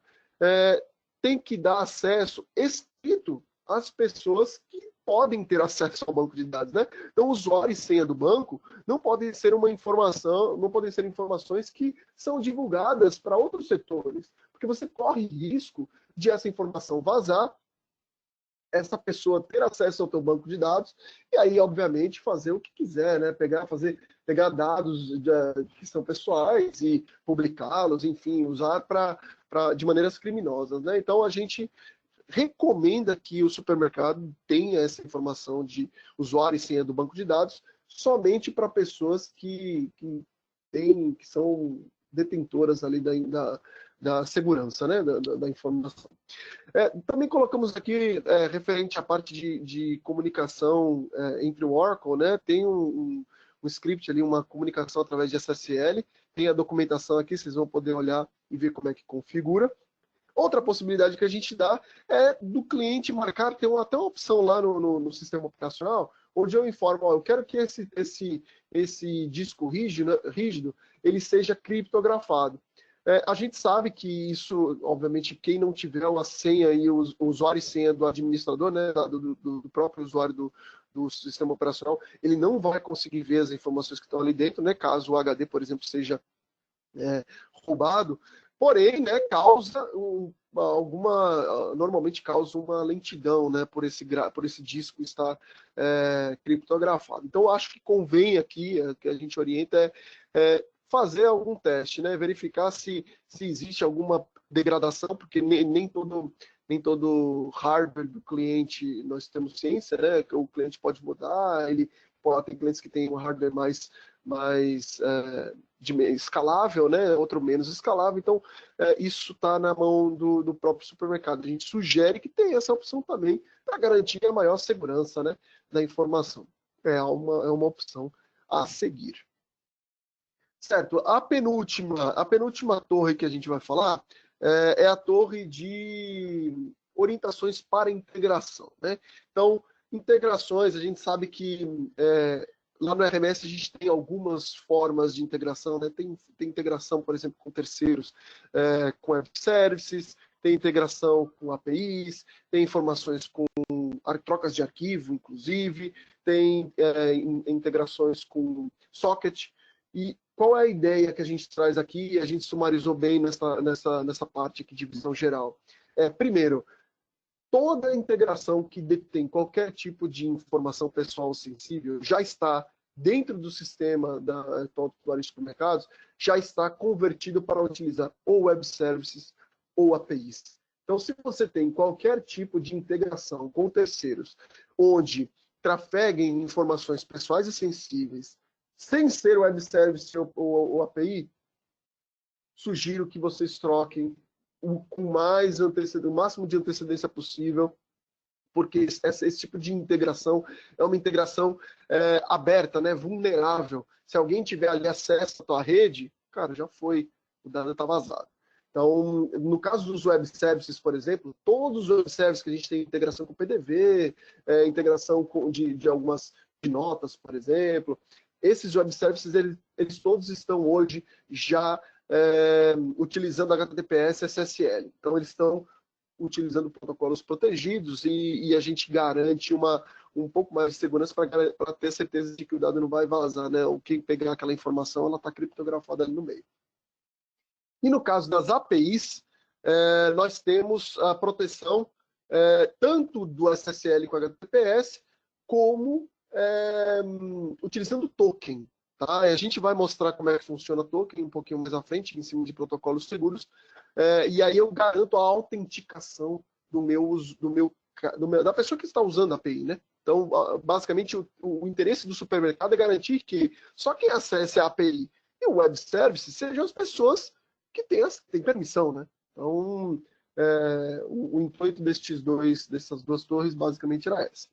tem que dar acesso escrito às pessoas que podem ter acesso ao banco de dados, né? Então, usuário e senha do banco não podem ser informações que são divulgadas para outros setores, porque você corre risco de essa informação vazar, essa pessoa ter acesso ao teu banco de dados e aí, obviamente, fazer o que quiser, né? Pegar dados que são pessoais e publicá-los, enfim, usar de maneiras criminosas, né? Então, a gente recomenda que o supermercado tenha essa informação de usuário e senha do banco de dados somente para pessoas que são detentoras ali da segurança, né, da informação. Também colocamos aqui, referente à parte de comunicação entre o Oracle, né, tem um script ali, uma comunicação através de SSL, tem a documentação aqui, vocês vão poder olhar e ver como é que configura. Outra possibilidade que a gente dá é do cliente marcar, tem até uma opção lá no sistema operacional, onde eu informo, eu quero que esse disco rígido ele seja criptografado. A gente sabe que isso, obviamente, quem não tiver a senha e o usuário e senha do administrador, né, do próprio usuário do sistema operacional, ele não vai conseguir ver as informações que estão ali dentro, né, caso o HD, por exemplo, seja roubado. Porém, né, normalmente causa uma lentidão, né, por esse disco estar criptografado. Então, acho que convém aqui, que a gente orienta fazer algum teste, né, verificar se existe alguma degradação, porque nem todo hardware do cliente nós temos ciência, né? O cliente pode mudar, tem clientes que têm um hardware mais escalável, né? Outro menos escalável, então isso está na mão do próprio supermercado. A gente sugere que tenha essa opção também para garantir a maior segurança, né, da informação. É uma opção a seguir. Certo, a penúltima torre que a gente vai falar é a torre de orientações para integração, né? Então, integrações, a gente sabe que lá no RMS a gente tem algumas formas de integração, né? Tem integração, por exemplo, com terceiros, com web services, tem integração com APIs, tem informações com trocas de arquivo, inclusive, tem integrações com socket. E qual é a ideia que a gente traz aqui? A gente sumarizou bem nessa parte aqui de visão geral. Primeiro, toda integração que detém qualquer tipo de informação pessoal sensível já está dentro do sistema da Tatuapé Supermercados, já está convertido para utilizar ou web services ou APIs. Então, se você tem qualquer tipo de integração com terceiros, onde trafeguem informações pessoais e sensíveis, sem ser web service ou API, sugiro que vocês troquem com o máximo de antecedência possível, porque esse tipo de integração é uma integração aberta, né, vulnerável. Se alguém tiver ali acesso à tua rede, cara, já foi, o dado está vazado. Então, no caso dos web services, por exemplo, todos os web services que a gente tem integração com PDV, integração de algumas notas, por exemplo, esses web services, eles todos estão hoje já utilizando HTTPS e SSL. Então, eles estão utilizando protocolos protegidos e a gente garante um pouco mais de segurança para ter certeza de que o dado não vai vazar, né? Ou quem pegar aquela informação, ela está criptografada ali no meio. E no caso das APIs, nós temos a proteção tanto do SSL com HTTPS, como utilizando token. Tá? A gente vai mostrar como é que funciona token um pouquinho mais à frente, em cima de protocolos seguros, e aí eu garanto a autenticação da pessoa que está usando a API, né? Então, basicamente, o interesse do supermercado é garantir que só quem acesse a API e o web service sejam as pessoas que têm permissão, né? Então, o intuito dessas duas torres basicamente era essa.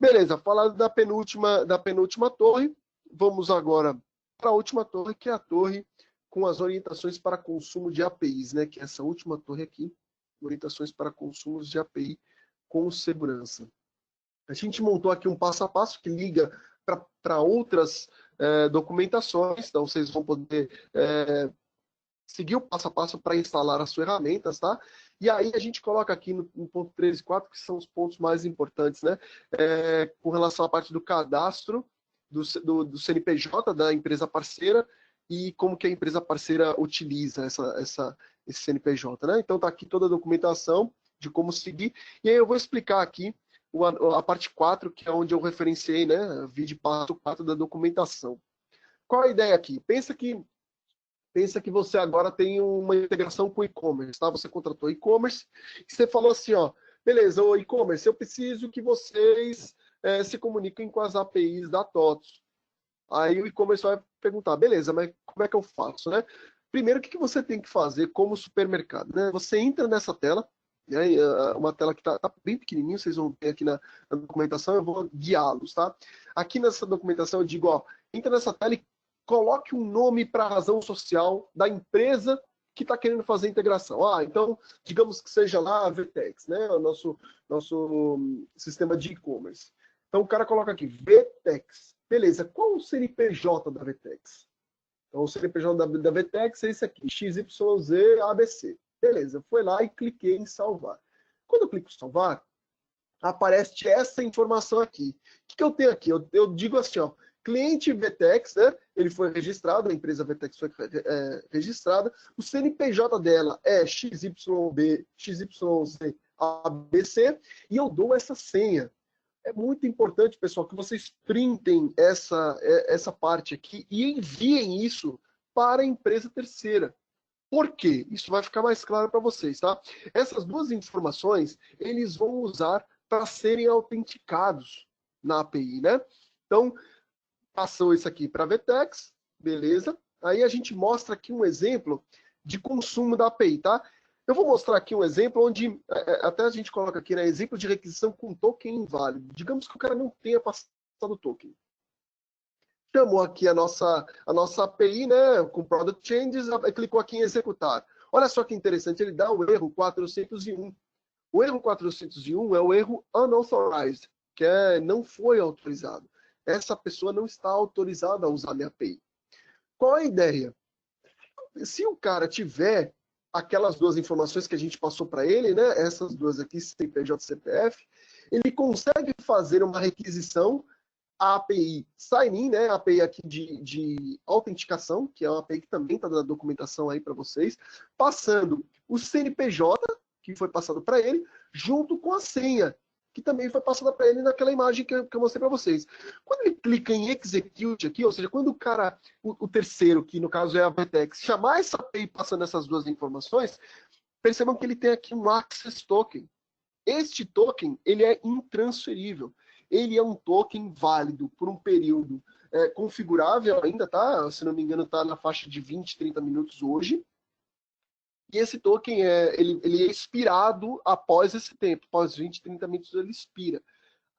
Beleza, falando da penúltima torre, vamos agora para a última torre, que é a torre com as orientações para consumo de APIs, né? Que é essa última torre aqui, orientações para consumos de API com segurança. A gente montou aqui um passo a passo que liga para outras documentações, então vocês vão poder seguir o passo a passo para instalar as ferramentas, tá? E aí a gente coloca aqui no ponto 3 e 4, que são os pontos mais importantes, né? Com relação à parte do cadastro do CNPJ da empresa parceira e como que a empresa parceira utiliza esse CNPJ, né? Então tá aqui toda a documentação de como seguir. E aí eu vou explicar aqui a parte 4, que é onde eu referenciei, né? Vídeo passo 4 da documentação. Qual a ideia aqui? Pensa que você agora tem uma integração com e-commerce, tá? Você contratou e-commerce e você falou assim, ó, beleza, o e-commerce, eu preciso que vocês se comuniquem com as APIs da TOTOS. Aí o e-commerce vai perguntar, beleza, mas como é que eu faço, né? Primeiro, o que você tem que fazer como supermercado, né? Você entra nessa tela, né? Uma tela que tá bem pequenininha, vocês vão ver aqui na documentação, eu vou guiá-los, tá? Aqui nessa documentação eu digo, ó, entra nessa tela e coloque um nome para a razão social da empresa que está querendo fazer a integração. Então, digamos que seja lá a VTEX, né? O nosso sistema de e-commerce. Então, o cara coloca aqui, VTEX. Beleza, qual o CNPJ da VTEX? Então, o CNPJ da VTEX é esse aqui, XYZABC. Beleza, foi lá e cliquei em salvar. Quando eu clico em salvar, aparece essa informação aqui. O que eu tenho aqui? Eu digo assim, ó, cliente VTEX, né? Ele foi registrado, a empresa VTEX foi registrada, o CNPJ dela é XYZABC, e eu dou essa senha. É muito importante, pessoal, que vocês printem essa parte aqui e enviem isso para a empresa terceira. Por quê? Isso vai ficar mais claro para vocês, tá? Essas duas informações, eles vão usar para serem autenticados na API, né? Então, passou isso aqui para a VTEX, beleza? Aí a gente mostra aqui um exemplo de consumo da API, tá? Eu vou mostrar aqui um exemplo onde, até a gente coloca aqui, né, exemplo de requisição com token inválido. Digamos que o cara não tenha passado o token. Chamou aqui a nossa API, né, com Product Changes, clicou aqui em executar. Olha só que interessante, ele dá o erro 401. O erro 401 é o erro unauthorized, que não foi autorizado. Essa pessoa não está autorizada a usar a minha API. Qual a ideia? Se o cara tiver aquelas duas informações que a gente passou para ele, né, essas duas aqui, CNPJ e CPF, ele consegue fazer uma requisição a API sign-in, né, a API aqui de autenticação, que é uma API que também está na documentação aí para vocês, passando o CNPJ, que foi passado para ele, junto com a senha, que também foi passada para ele naquela imagem que eu mostrei para vocês. Quando ele clica em execute aqui, ou seja, quando o cara, o terceiro, que no caso é a VTEX, chamar essa API passando essas duas informações, percebam que ele tem aqui um access token. Este token, ele é intransferível. Ele é um token válido por um período configurável ainda, tá? Se não me engano, está na faixa de 20, 30 minutos hoje. E esse token, ele é expirado após esse tempo. Após 20, 30 minutos ele expira.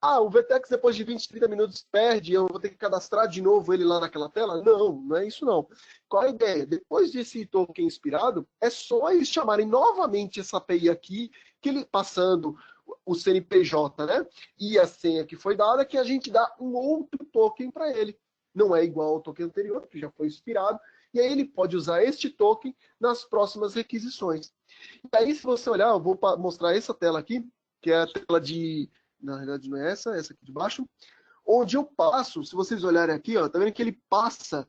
Ah, o VTEX depois de 20, 30 minutos perde, eu vou ter que cadastrar de novo ele lá naquela tela? Não, não é isso não. Qual a ideia? Depois desse token expirado, é só eles chamarem novamente essa API aqui, que ele passando o CNPJ, né? E a senha que foi dada, que a gente dá um outro token para ele. Não é igual ao token anterior, que já foi expirado, e aí ele pode usar este token nas próximas requisições. E aí, se você olhar, eu vou mostrar essa tela aqui, que é a tela de... Na realidade não é essa aqui de baixo, onde eu passo, se vocês olharem aqui, ó, tá vendo que ele passa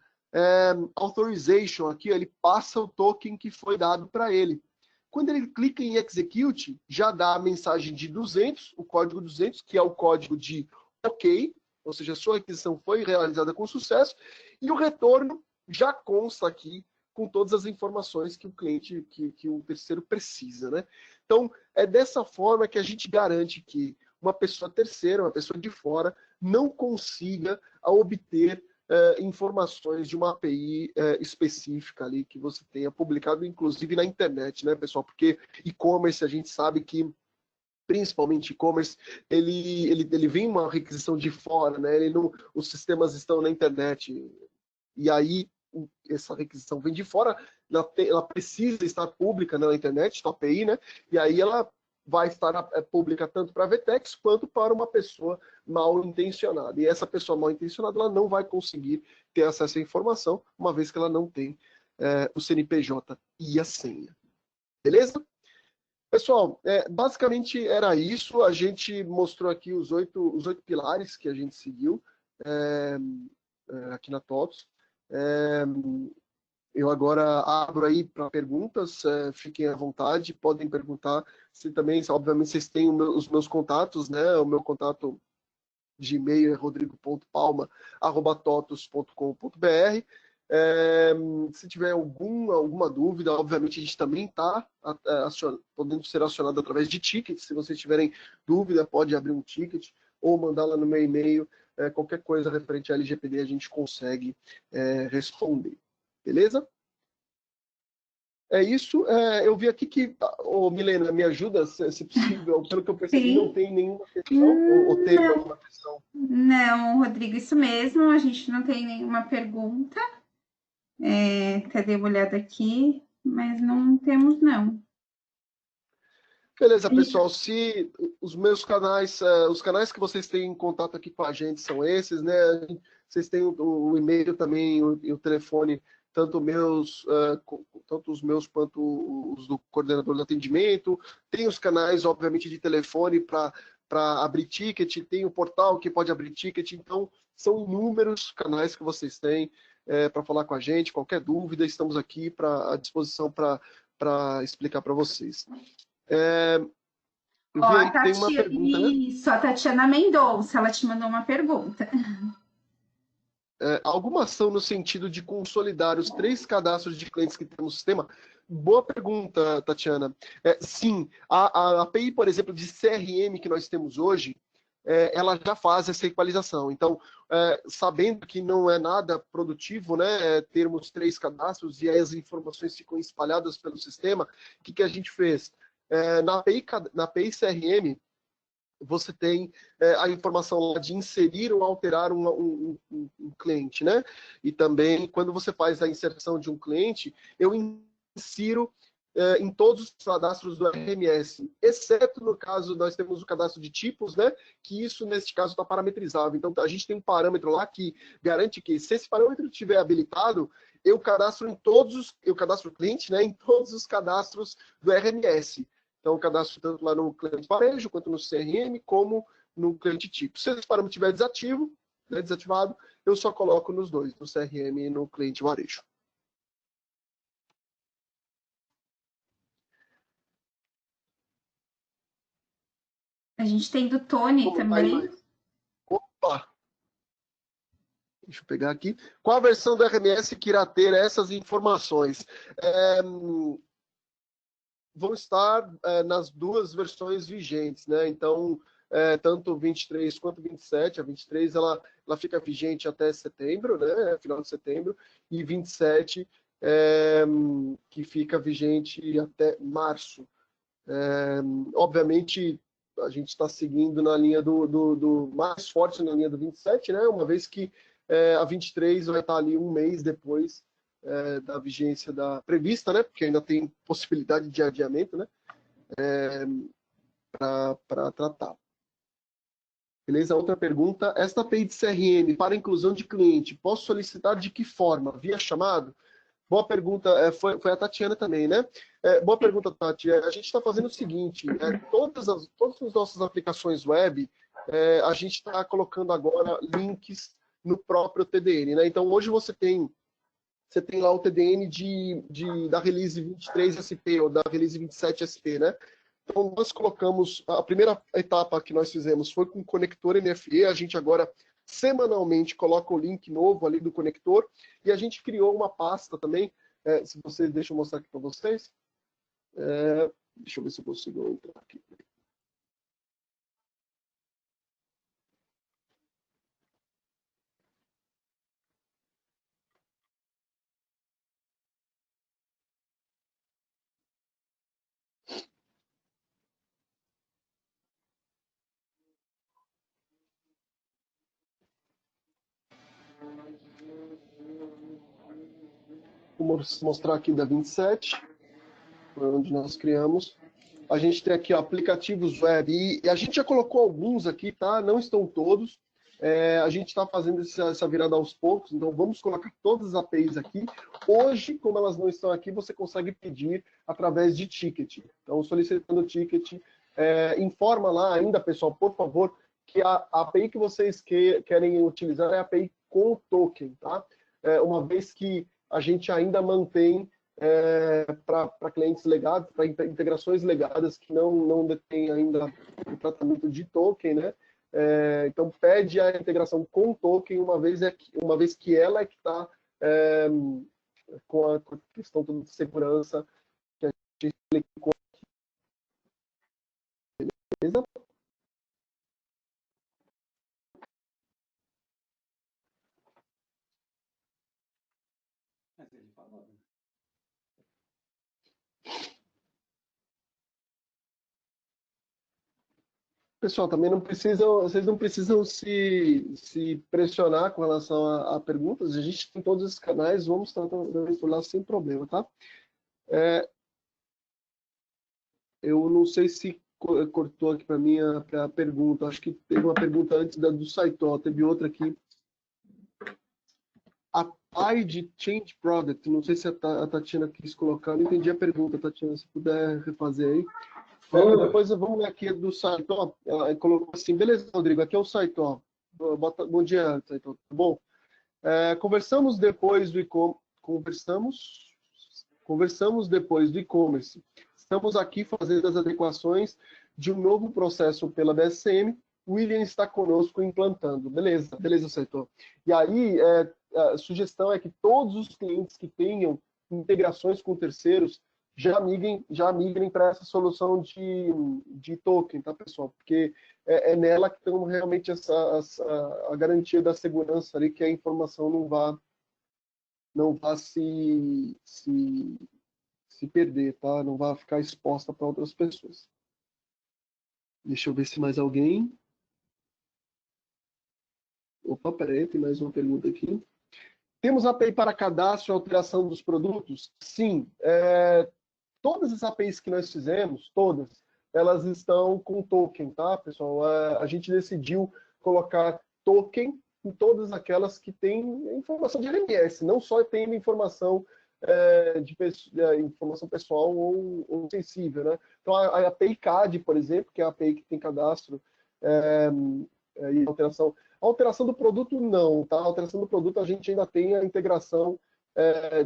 authorization aqui, ó, ele passa o token que foi dado para ele. Quando ele clica em execute, já dá a mensagem de 200, o código 200, que é o código de OK, ou seja, a sua requisição foi realizada com sucesso, e o retorno já consta aqui com todas as informações que o cliente, que o terceiro precisa, né? Então, é dessa forma que a gente garante que uma pessoa terceira, uma pessoa de fora, não consiga obter informações de uma API específica ali que você tenha publicado, inclusive na internet, né, pessoal? Porque e-commerce, a gente sabe que, principalmente e-commerce, ele vem uma requisição de fora, né? Os sistemas estão na internet, e aí essa requisição vem de fora, ela precisa estar pública na internet, na API, né? E aí ela vai estar pública tanto para a VTEX quanto para uma pessoa mal intencionada. E essa pessoa mal intencionada, ela não vai conseguir ter acesso à informação, uma vez que ela não tem o CNPJ e a senha. Beleza? Pessoal, basicamente era isso. A gente mostrou aqui os oito pilares que a gente seguiu aqui na TOTOS. Eu agora abro aí para perguntas, fiquem à vontade, podem perguntar. Se também, obviamente, vocês têm os meus contatos, né? O meu contato de e-mail é rodrigo.palma@totos.com.br. Se tiver alguma dúvida, obviamente a gente também está podendo ser acionado através de tickets. Se vocês tiverem dúvida, pode abrir um ticket ou mandar lá no meu e-mail. Qualquer coisa referente à LGPD a gente consegue responder. Beleza? É isso. Eu vi aqui que... Milena, me ajuda, se possível. Pelo que eu percebi, não tem nenhuma questão. Ou teve alguma questão? Não, Rodrigo, isso mesmo. A gente não tem nenhuma pergunta. Até dei uma olhada aqui, mas não temos, não. Beleza, pessoal. Se os meus canais, os canais que vocês têm em contato aqui com a gente são esses, né? Vocês têm o e-mail também e o telefone, tanto os meus quanto os do coordenador de atendimento. Tem os canais, obviamente, de telefone para abrir ticket, tem o portal que pode abrir ticket. Então, são inúmeros canais que vocês têm para falar com a gente. Qualquer dúvida, estamos aqui à disposição para explicar para vocês. Eu vi aí que tem uma pergunta, né? Isso, a Tatiana Mendonça, ela te mandou uma pergunta. alguma ação no sentido de consolidar os 3 cadastros de clientes que temos no sistema? Boa pergunta, Tatiana. Sim, a API, por exemplo, de CRM que nós temos hoje, ela já faz essa equalização. Então, sabendo que não é nada produtivo, né, termos 3 cadastros e aí as informações ficam espalhadas pelo sistema, o que a gente fez? Na API CRM, você tem a informação lá de inserir ou alterar um cliente, né? E também, quando você faz a inserção de um cliente, eu insiro em todos os cadastros do RMS, exceto no caso, nós temos o cadastro de tipos, né? Que isso, nesse caso, está parametrizável. Então, a gente tem um parâmetro lá que garante que, se esse parâmetro estiver habilitado, eu cadastro o cliente, né? Em todos os cadastros do RMS. Então, eu cadastro tanto lá no cliente varejo, quanto no CRM, como no cliente tipo. Se esse parâmetro estiver desativo, né, desativado, eu só coloco nos dois, no CRM e no cliente varejo. A gente tem do Tony Como também. Opa! Deixa eu pegar aqui. Qual a versão do RMS que irá ter essas informações? Vão estar nas 2 versões vigentes, né? Então, tanto 23 quanto 27, a 23 ela fica vigente até setembro, né? Final de setembro, e 27 que fica vigente até março. Obviamente, a gente está seguindo na linha do mais forte na linha do 27, né? Uma vez que a 23 vai estar ali um mês depois da vigência prevista, né? Porque ainda tem possibilidade de adiamento, né? Para tratar. Beleza? Outra pergunta. Esta API de CRM para inclusão de cliente, posso solicitar de que forma? Via chamado? Boa pergunta, foi a Tatiana também, né? Boa pergunta, Tati. A gente está fazendo o seguinte, todas as nossas aplicações web, a gente está colocando agora links no próprio TDN, né? Então, hoje você tem lá o TDN da Release 23 SP ou da Release 27 SP, né? Então, nós colocamos, a primeira etapa que nós fizemos foi com o conector NFE, a gente agora semanalmente coloca o link novo ali do conector, e a gente criou uma pasta também, se vocês deixam eu mostrar aqui para vocês, deixa eu ver se eu consigo entrar aqui. Vou mostrar aqui da 27, onde nós criamos. A gente tem aqui ó, aplicativos web, e a gente já colocou alguns aqui, tá? Não estão todos. A gente está fazendo essa virada aos poucos, então vamos colocar todas as APIs aqui. Hoje, como elas não estão aqui, você consegue pedir através de ticket. Então, solicitando o ticket, informa lá ainda, pessoal, por favor, que a API que vocês querem utilizar é a API com token, tá? Uma vez que a gente ainda mantém para clientes legados, para integrações legadas que não detêm ainda o tratamento de token, né? Então, pede a integração com token, uma vez que ela é que está com a questão toda de segurança que a gente explicou aqui. Beleza? Pessoal, também vocês não precisam se pressionar com relação a perguntas. A gente tem todos esses canais, vamos estar também por lá sem problema, tá? Eu não sei se cortou aqui para mim a pergunta. Acho que teve uma pergunta antes do Saitó, teve outra aqui. A PAI de Change Product, não sei se a Tatiana quis colocar, não entendi a pergunta, Tatiana, se puder refazer aí. Depois vamos ver aqui do Saitó, ela colocou assim, beleza, Rodrigo, aqui é o Saitó. Bom dia, Saitó, tá bom? Conversamos depois do e-commerce. Estamos aqui fazendo as adequações de um novo processo pela BSM William está conosco implantando. Beleza, beleza, acertou. E aí, a sugestão é que todos os clientes que tenham integrações com terceiros já migrem para essa solução de token, tá, pessoal? Porque é nela que tem realmente a garantia da segurança ali, que a informação não vá se perder, tá? Não vai ficar exposta para outras pessoas. Deixa eu ver se mais alguém... Opa, peraí, tem mais uma pergunta aqui. Temos API para cadastro e alteração dos produtos? Sim. Todas as APIs que nós fizemos, todas, elas estão com token, tá, pessoal? A gente decidiu colocar token em todas aquelas que têm informação de LMS, não só tem informação informação pessoal ou sensível, né? Então, a API CAD, por exemplo, que é a API que tem cadastro e alteração. A alteração do produto, não, tá? A alteração do produto, a gente ainda tem a integração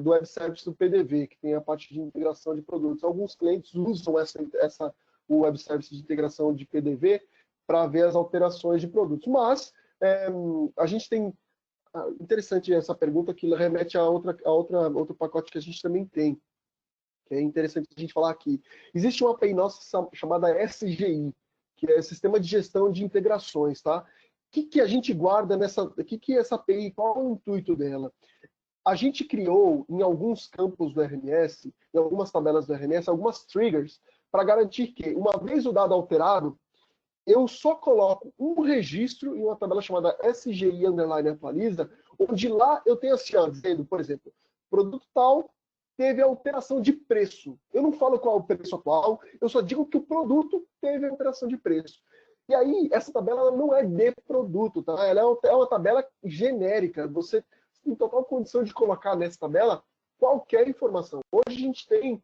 do Web Service do PDV, que tem a parte de integração de produtos. Alguns clientes usam o Web Service de integração de PDV para ver as alterações de produtos. Mas a gente tem... Interessante essa pergunta, que remete a outro pacote que a gente também tem, que é interessante a gente falar aqui. Existe uma API nossa chamada SGI, que é Sistema de Gestão de Integrações, tá? O que a gente guarda nessa... O que é essa API? Qual é o intuito dela? A gente criou, em alguns campos do RMS, em algumas tabelas do RMS, algumas triggers para garantir que, uma vez o dado alterado, eu só coloco um registro em uma tabela chamada SGI underline atualiza, onde lá eu tenho assim, ó, dizendo, por exemplo, produto tal teve alteração de preço. Eu não falo qual é o preço atual, eu só digo que o produto teve alteração de preço. E aí, essa tabela ela não é de produto, tá? Ela é uma tabela genérica. Você tem total condição de colocar nessa tabela qualquer informação. Hoje a gente tem,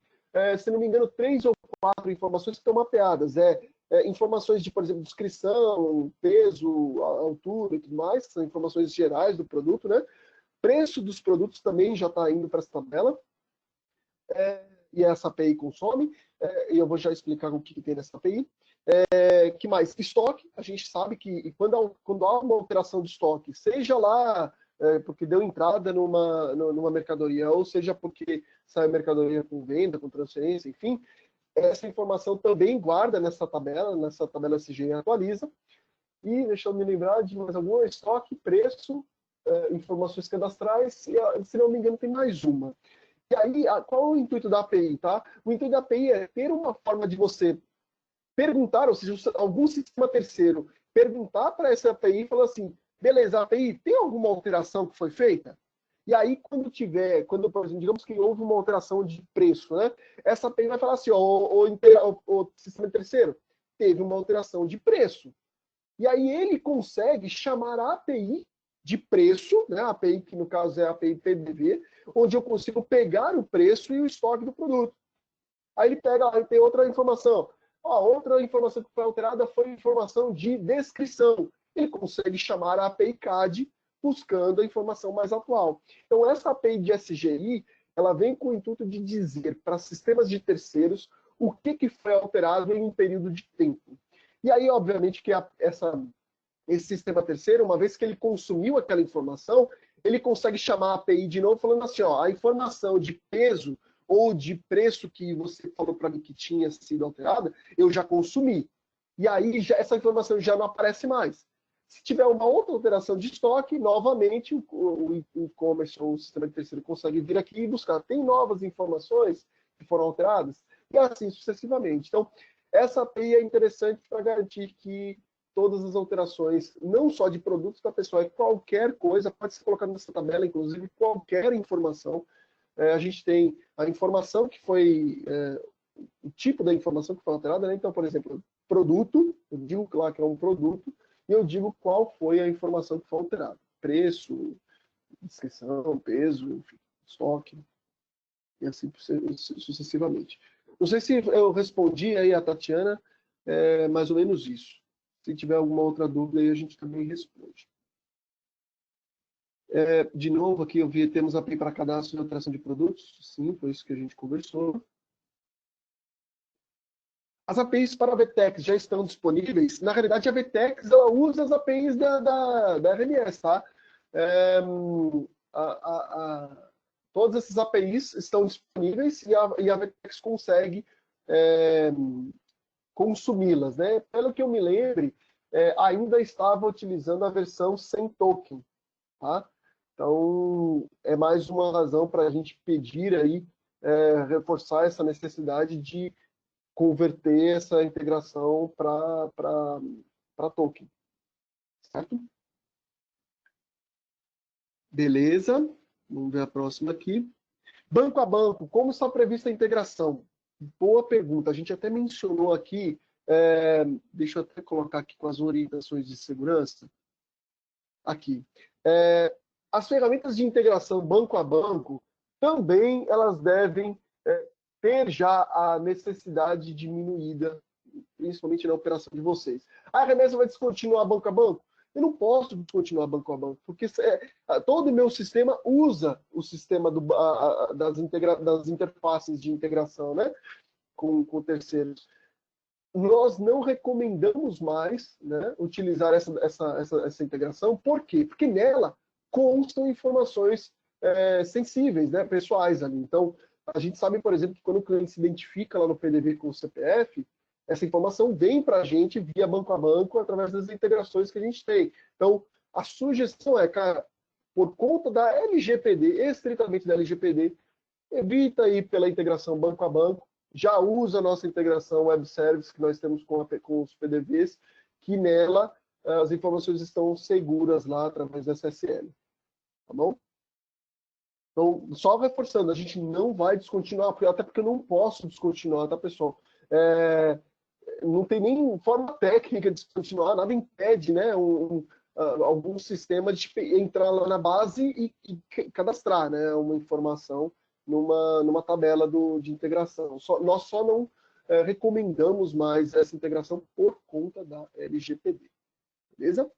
se não me engano, 3 ou 4 informações que estão mapeadas. Informações de, por exemplo, descrição, peso, altura e tudo mais, são informações gerais do produto, né? Preço dos produtos também já está indo para essa tabela. E essa API consome, e eu vou já explicar o que tem nessa API. Que mais? Estoque, a gente sabe que quando há uma alteração de estoque, seja lá porque deu entrada numa mercadoria, ou seja porque saiu mercadoria com venda, com transferência, enfim, essa informação também guarda nessa tabela SG atualiza. E deixa eu me lembrar de mais alguma: estoque, preço, informações cadastrais, e se não me engano tem mais uma. E aí, qual é o intuito da API, tá? O intuito da API é ter uma forma de você perguntar, ou seja, algum sistema terceiro perguntar para essa API e falar assim, beleza, API, tem alguma alteração que foi feita? E aí, por exemplo, digamos que houve uma alteração de preço, né? Essa API vai falar assim, o sistema terceiro teve uma alteração de preço. E aí ele consegue chamar a API de preço, né? A API que no caso é a API PDV, onde eu consigo pegar o preço e o estoque do produto. Aí ele pega, aí tem outra informação. Outra informação que foi alterada foi informação de descrição. Ele consegue chamar a API CAD buscando a informação mais atual. Então, essa API de SGI, ela vem com o intuito de dizer para sistemas de terceiros o que foi alterado em um período de tempo. E aí, obviamente, que esse sistema terceiro, uma vez que ele consumiu aquela informação, ele consegue chamar a API de novo, falando assim, a informação de peso ou de preço que você falou para mim que tinha sido alterada, eu já consumi. E aí essa informação já não aparece mais. Se tiver uma outra alteração de estoque, novamente o e-commerce ou o sistema de terceiro consegue vir aqui e buscar. Tem novas informações que foram alteradas? E assim sucessivamente. Então, essa API é interessante para garantir que todas as alterações, não só de produtos da pessoa, qualquer coisa, pode ser colocada nessa tabela, inclusive qualquer informação. A gente tem a informação que foi, o tipo da informação que foi alterada, né? Então, por exemplo, produto, eu digo lá que é um produto, e eu digo qual foi a informação que foi alterada. Preço, descrição, peso, enfim, estoque, e assim sucessivamente. Não sei se eu respondi aí a Tatiana, mais ou menos isso. Se tiver alguma outra dúvida, aí a gente também responde. De novo, aqui eu vi, temos API para cadastro e alteração de produtos. Sim, foi isso que a gente conversou. As APIs para a VTEX já estão disponíveis. Na realidade, a VTEX ela usa as APIs da RMS, tá? É, todas essas APIs estão disponíveis e a VTEX consegue consumi-las, né? Pelo que eu me lembre, ainda estava utilizando a versão sem token, tá? Então, é mais uma razão para a gente pedir aí, reforçar essa necessidade de converter essa integração para token, certo? Beleza, vamos ver a próxima aqui. Banco a banco, como está prevista a integração? Boa pergunta, a gente até mencionou aqui, deixa eu até colocar aqui com as orientações de segurança, aqui. As ferramentas de integração banco a banco, também elas devem ter já a necessidade diminuída, principalmente na operação de vocês. A remessa vai descontinuar banco a banco? Eu não posso descontinuar banco a banco, porque todo o meu sistema usa o sistema das interfaces de integração, né, com terceiros. Nós não recomendamos mais, né, utilizar essa integração. Por quê? Porque nela constam informações sensíveis, né, pessoais ali. Então, a gente sabe, por exemplo, que quando o cliente se identifica lá no PDV com o CPF, essa informação vem para a gente via banco a banco através das integrações que a gente tem. Então, a sugestão é, cara, por conta da LGPD, estritamente da LGPD, evita ir pela integração banco a banco, já usa a nossa integração web service que nós temos com os PDVs, que nela as informações estão seguras lá através da SSL. Tá bom? Então, só reforçando, a gente não vai descontinuar, até porque eu não posso descontinuar, tá, pessoal? Não tem nem forma técnica de descontinuar, nada impede, né, algum sistema de entrar lá na base e cadastrar, né, uma informação numa tabela de integração. Nós só não recomendamos mais essa integração por conta da LGPD. Beleza?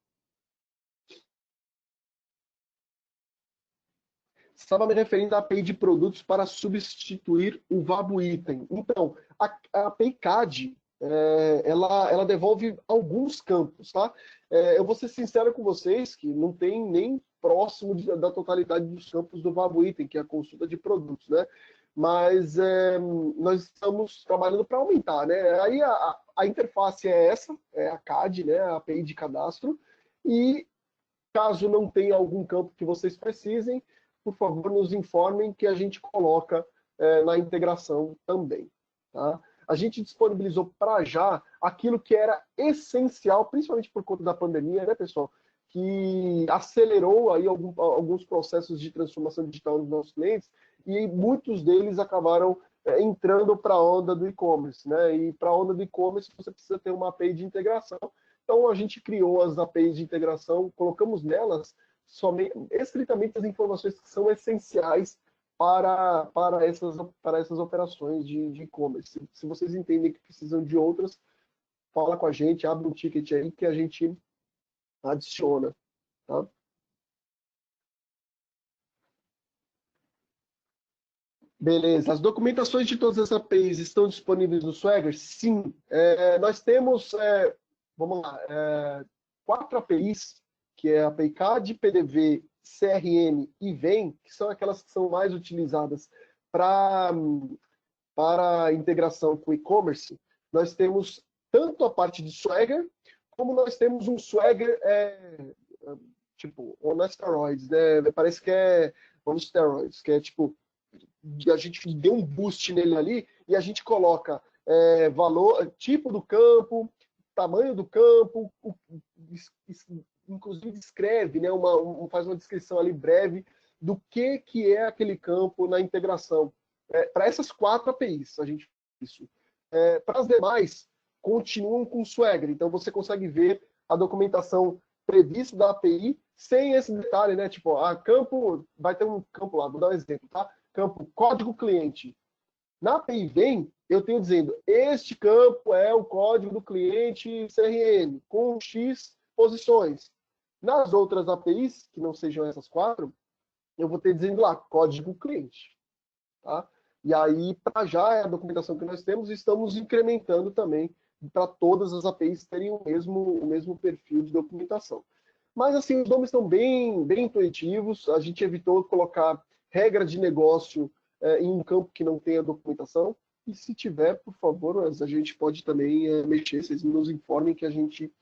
Estava me referindo à API de produtos para substituir o Vabo Item. Então, a API CAD, ela devolve alguns campos, tá? Eu vou ser sincero com vocês que não tem nem próximo da totalidade dos campos do Vabo Item, que é a consulta de produtos, né? Mas nós estamos trabalhando para aumentar, né? Aí a interface é essa, é a CAD, né? A API de cadastro. E caso não tenha algum campo que vocês precisem, por favor, nos informem que a gente coloca na integração também. Tá? A gente disponibilizou para já aquilo que era essencial, principalmente por conta da pandemia, né, pessoal? Que acelerou aí alguns processos de transformação digital nos nossos clientes e muitos deles acabaram entrando para a onda do e-commerce, né? E para a onda do e-commerce você precisa ter uma API de integração. Então a gente criou as APIs de integração, colocamos nelas estritamente as informações que são essenciais para essas operações de e-commerce. Se vocês entendem que precisam de outras, fala com a gente, abre um ticket aí que a gente adiciona. Tá? Beleza. As documentações de todas as APIs estão disponíveis no Swagger? Sim. Nós temos, vamos lá, 4 APIs, que é a API CAD, PDV, CRM e VEM, que são aquelas que são mais utilizadas para integração com e-commerce. Nós temos tanto a parte de Swagger, como nós temos um Swagger tipo, on steroids, né? Parece que é on steroids, que é tipo, a gente deu um boost nele ali e a gente coloca valor, tipo do campo, tamanho do campo, inclusive descreve, né, faz uma descrição ali breve do que é aquele campo na integração. Para essas 4 APIs, a gente isso. Para as demais, continuam com o Swagger. Então, você consegue ver a documentação prevista da API sem esse detalhe, né? Tipo, campo, vai ter um campo lá, vou dar um exemplo, tá? Campo código cliente. Na API vem, eu tenho dizendo, este campo é o código do cliente CRM, com X posições. Nas outras APIs, que não sejam essas 4, eu vou ter dizendo lá, código cliente. Tá? E aí, para já, é a documentação que nós temos, e estamos incrementando também para todas as APIs terem o mesmo perfil de documentação. Mas, assim, os nomes estão bem intuitivos, a gente evitou colocar regra de negócio em um campo que não tenha documentação, e se tiver, por favor, a gente pode também mexer, vocês nos informem que a gente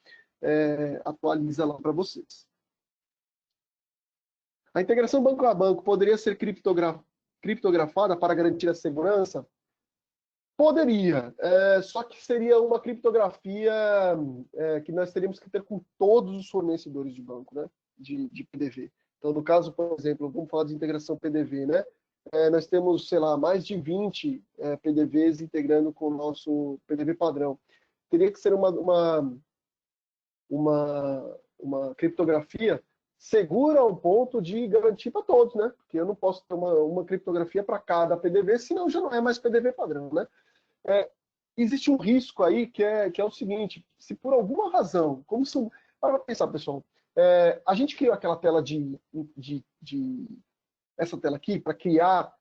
atualiza lá para vocês. A integração banco a banco poderia ser criptografada para garantir a segurança? Poderia, só que seria uma criptografia que nós teríamos que ter com todos os fornecedores de banco, né? De PDV. Então, no caso, por exemplo, vamos falar de integração PDV, né? Nós temos, sei lá, mais de 20 PDVs integrando com o nosso PDV padrão. Teria que ser uma criptografia segura ao ponto de garantir para todos, né? Porque eu não posso ter uma criptografia para cada PDV, senão já não é mais PDV padrão, né? Existe um risco aí que é o seguinte: se por alguma razão, como são... Para pensar, pessoal, a gente criou aquela tela essa tela aqui para criar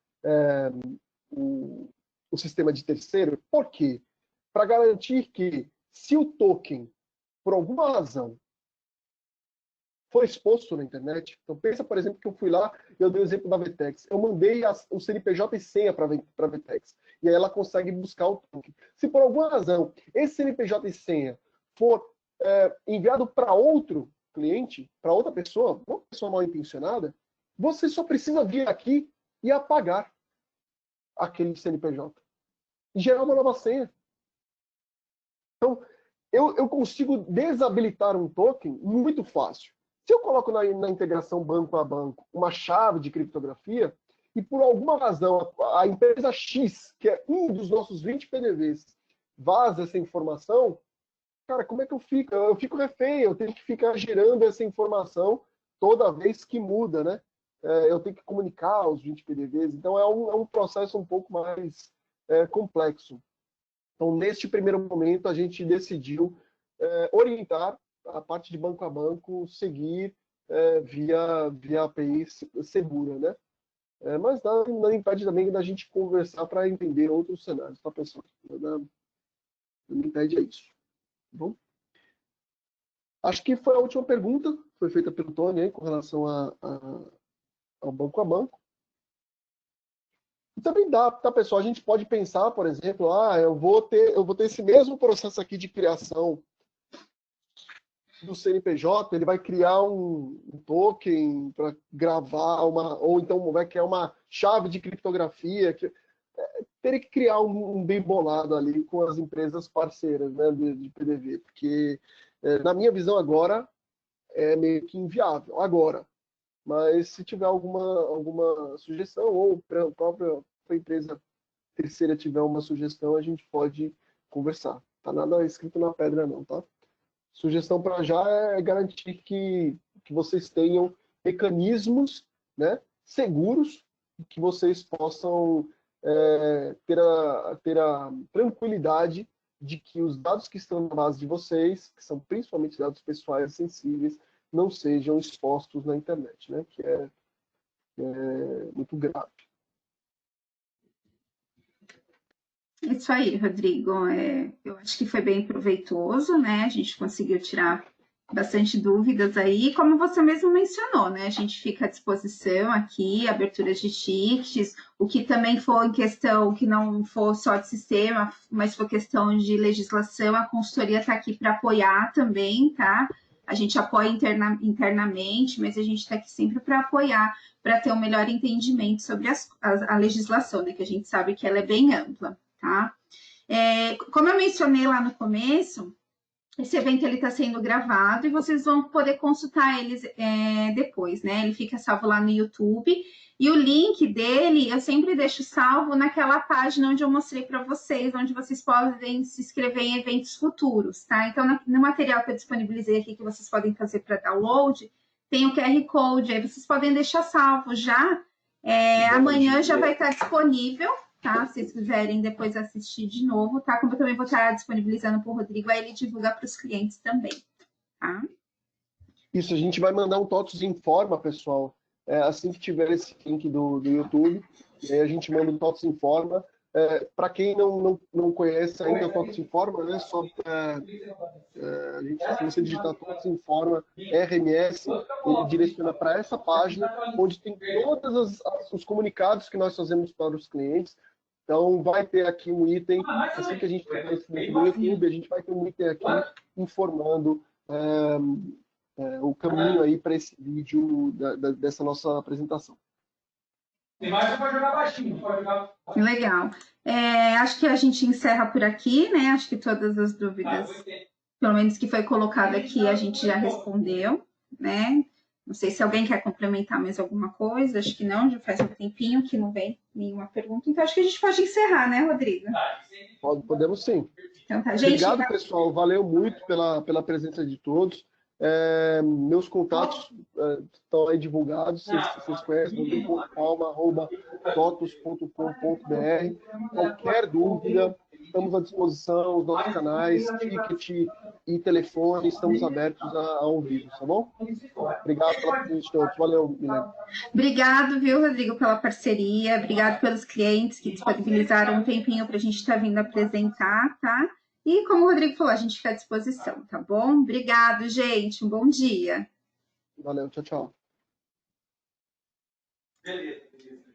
o sistema de terceiro. Por quê? Para garantir que, se o token, por alguma razão, for exposto na internet, então pensa, por exemplo, que eu fui lá e eu dei o exemplo da Vtex. Eu mandei o CNPJ e senha para a Vtex. E aí ela consegue buscar o token. Se por alguma razão esse CNPJ e senha for enviado para outro cliente, para outra pessoa, uma pessoa mal intencionada, você só precisa vir aqui e apagar aquele CNPJ. E gerar uma nova senha. Então, eu consigo desabilitar um token muito fácil. Se eu coloco na integração banco a banco uma chave de criptografia, e por alguma razão a empresa X, que é um dos nossos 20 PDVs, vaza essa informação, cara, como é que eu fico? Eu fico refém, eu tenho que ficar gerando essa informação toda vez que muda, né? Eu tenho que comunicar os 20 PDVs, então é um processo um pouco mais complexo. Então, neste primeiro momento, a gente decidiu orientar a parte de banco a banco, seguir via API segura, né? Mas nada impede também da gente conversar para entender outros cenários, tá, pessoal? Nada impede isso. Tá bom? Acho que foi a última pergunta, foi feita pelo Tony aí, com relação ao banco a banco. E também dá, tá, pessoal? A gente pode pensar, por exemplo, eu vou ter esse mesmo processo aqui de criação do CNPJ, ele vai criar um token para gravar ou então vai criar uma chave de criptografia. Teria que criar um bem bolado ali com as empresas parceiras, né, de PDV, porque na minha visão agora é meio que inviável agora. Mas se tiver alguma sugestão, ou a própria empresa terceira tiver uma sugestão, a gente pode conversar. Tá nada escrito na pedra não, tá? Sugestão para já é garantir que vocês tenham mecanismos, né, seguros, que vocês possam ter a tranquilidade de que os dados que estão na base de vocês, que são principalmente dados pessoais sensíveis, não sejam expostos na internet, né? Que é muito grave. Isso aí, Rodrigo. Eu acho que foi bem proveitoso, né? A gente conseguiu tirar bastante dúvidas aí. Como você mesmo mencionou, né? A gente fica à disposição aqui, aberturas de tickets, o que também for em questão, que não for só de sistema, mas for questão de legislação, a consultoria está aqui para apoiar também, tá? A gente apoia internamente, mas a gente está aqui sempre para apoiar, para ter um melhor entendimento sobre a legislação, né? Que a gente sabe que ela é bem ampla, tá? Como eu mencionei lá no começo, esse evento está sendo gravado e vocês vão poder consultar eles depois, né? Ele fica salvo lá no YouTube. E o link dele eu sempre deixo salvo naquela página onde eu mostrei para vocês, onde vocês podem se inscrever em eventos futuros, tá? Então, no material que eu disponibilizei aqui, que vocês podem fazer para download, tem o QR Code, aí vocês podem deixar salvo já. Amanhã já vai estar disponível, tá? Se vocês quiserem depois assistir de novo, tá? Como eu também vou estar disponibilizando para o Rodrigo, aí ele divulga para os clientes também, tá? Isso, a gente vai mandar um TOTOS Informa, pessoal, assim que tiver esse link do YouTube, e aí a gente manda o TOTS Informa. Para quem não conhece ainda o TOTS Informa, né, só se você digitar TOTS Informa RMS, ele direciona para essa página, onde tem todos os comunicados que nós fazemos para os clientes. Então, vai ter aqui um item, assim que a gente tiver esse link no YouTube, a gente vai ter um item aqui informando o caminho aí para esse vídeo dessa nossa apresentação. Tem mais, você pode jogar baixinho, pode jogar... Legal. Acho que a gente encerra por aqui, né? Acho que todas as dúvidas, pelo menos que foi colocado aqui, a gente já respondeu, né? Não sei se alguém quer complementar mais alguma coisa, acho que não, já faz um tempinho que não vem nenhuma pergunta, então acho que a gente pode encerrar, né, Rodrigo? Podemos sim. Então tá, gente. Obrigado, pessoal, valeu muito pela presença de todos. Meus contatos estão aí divulgados, vocês conhecem, rodrigo.palma@totos.com.br. Qualquer dúvida, estamos à disposição, os nossos canais, ticket e telefone, estamos abertos ao vivo, tá bom? Obrigado pela presença de todos. Valeu, Milena. Obrigado, viu, Rodrigo, pela parceria. Obrigado pelos clientes que disponibilizaram um tempinho para a gente estar vindo apresentar, tá? E como o Rodrigo falou, a gente fica à disposição, tá bom? Obrigado, gente. Um bom dia. Valeu, tchau, tchau. Beleza.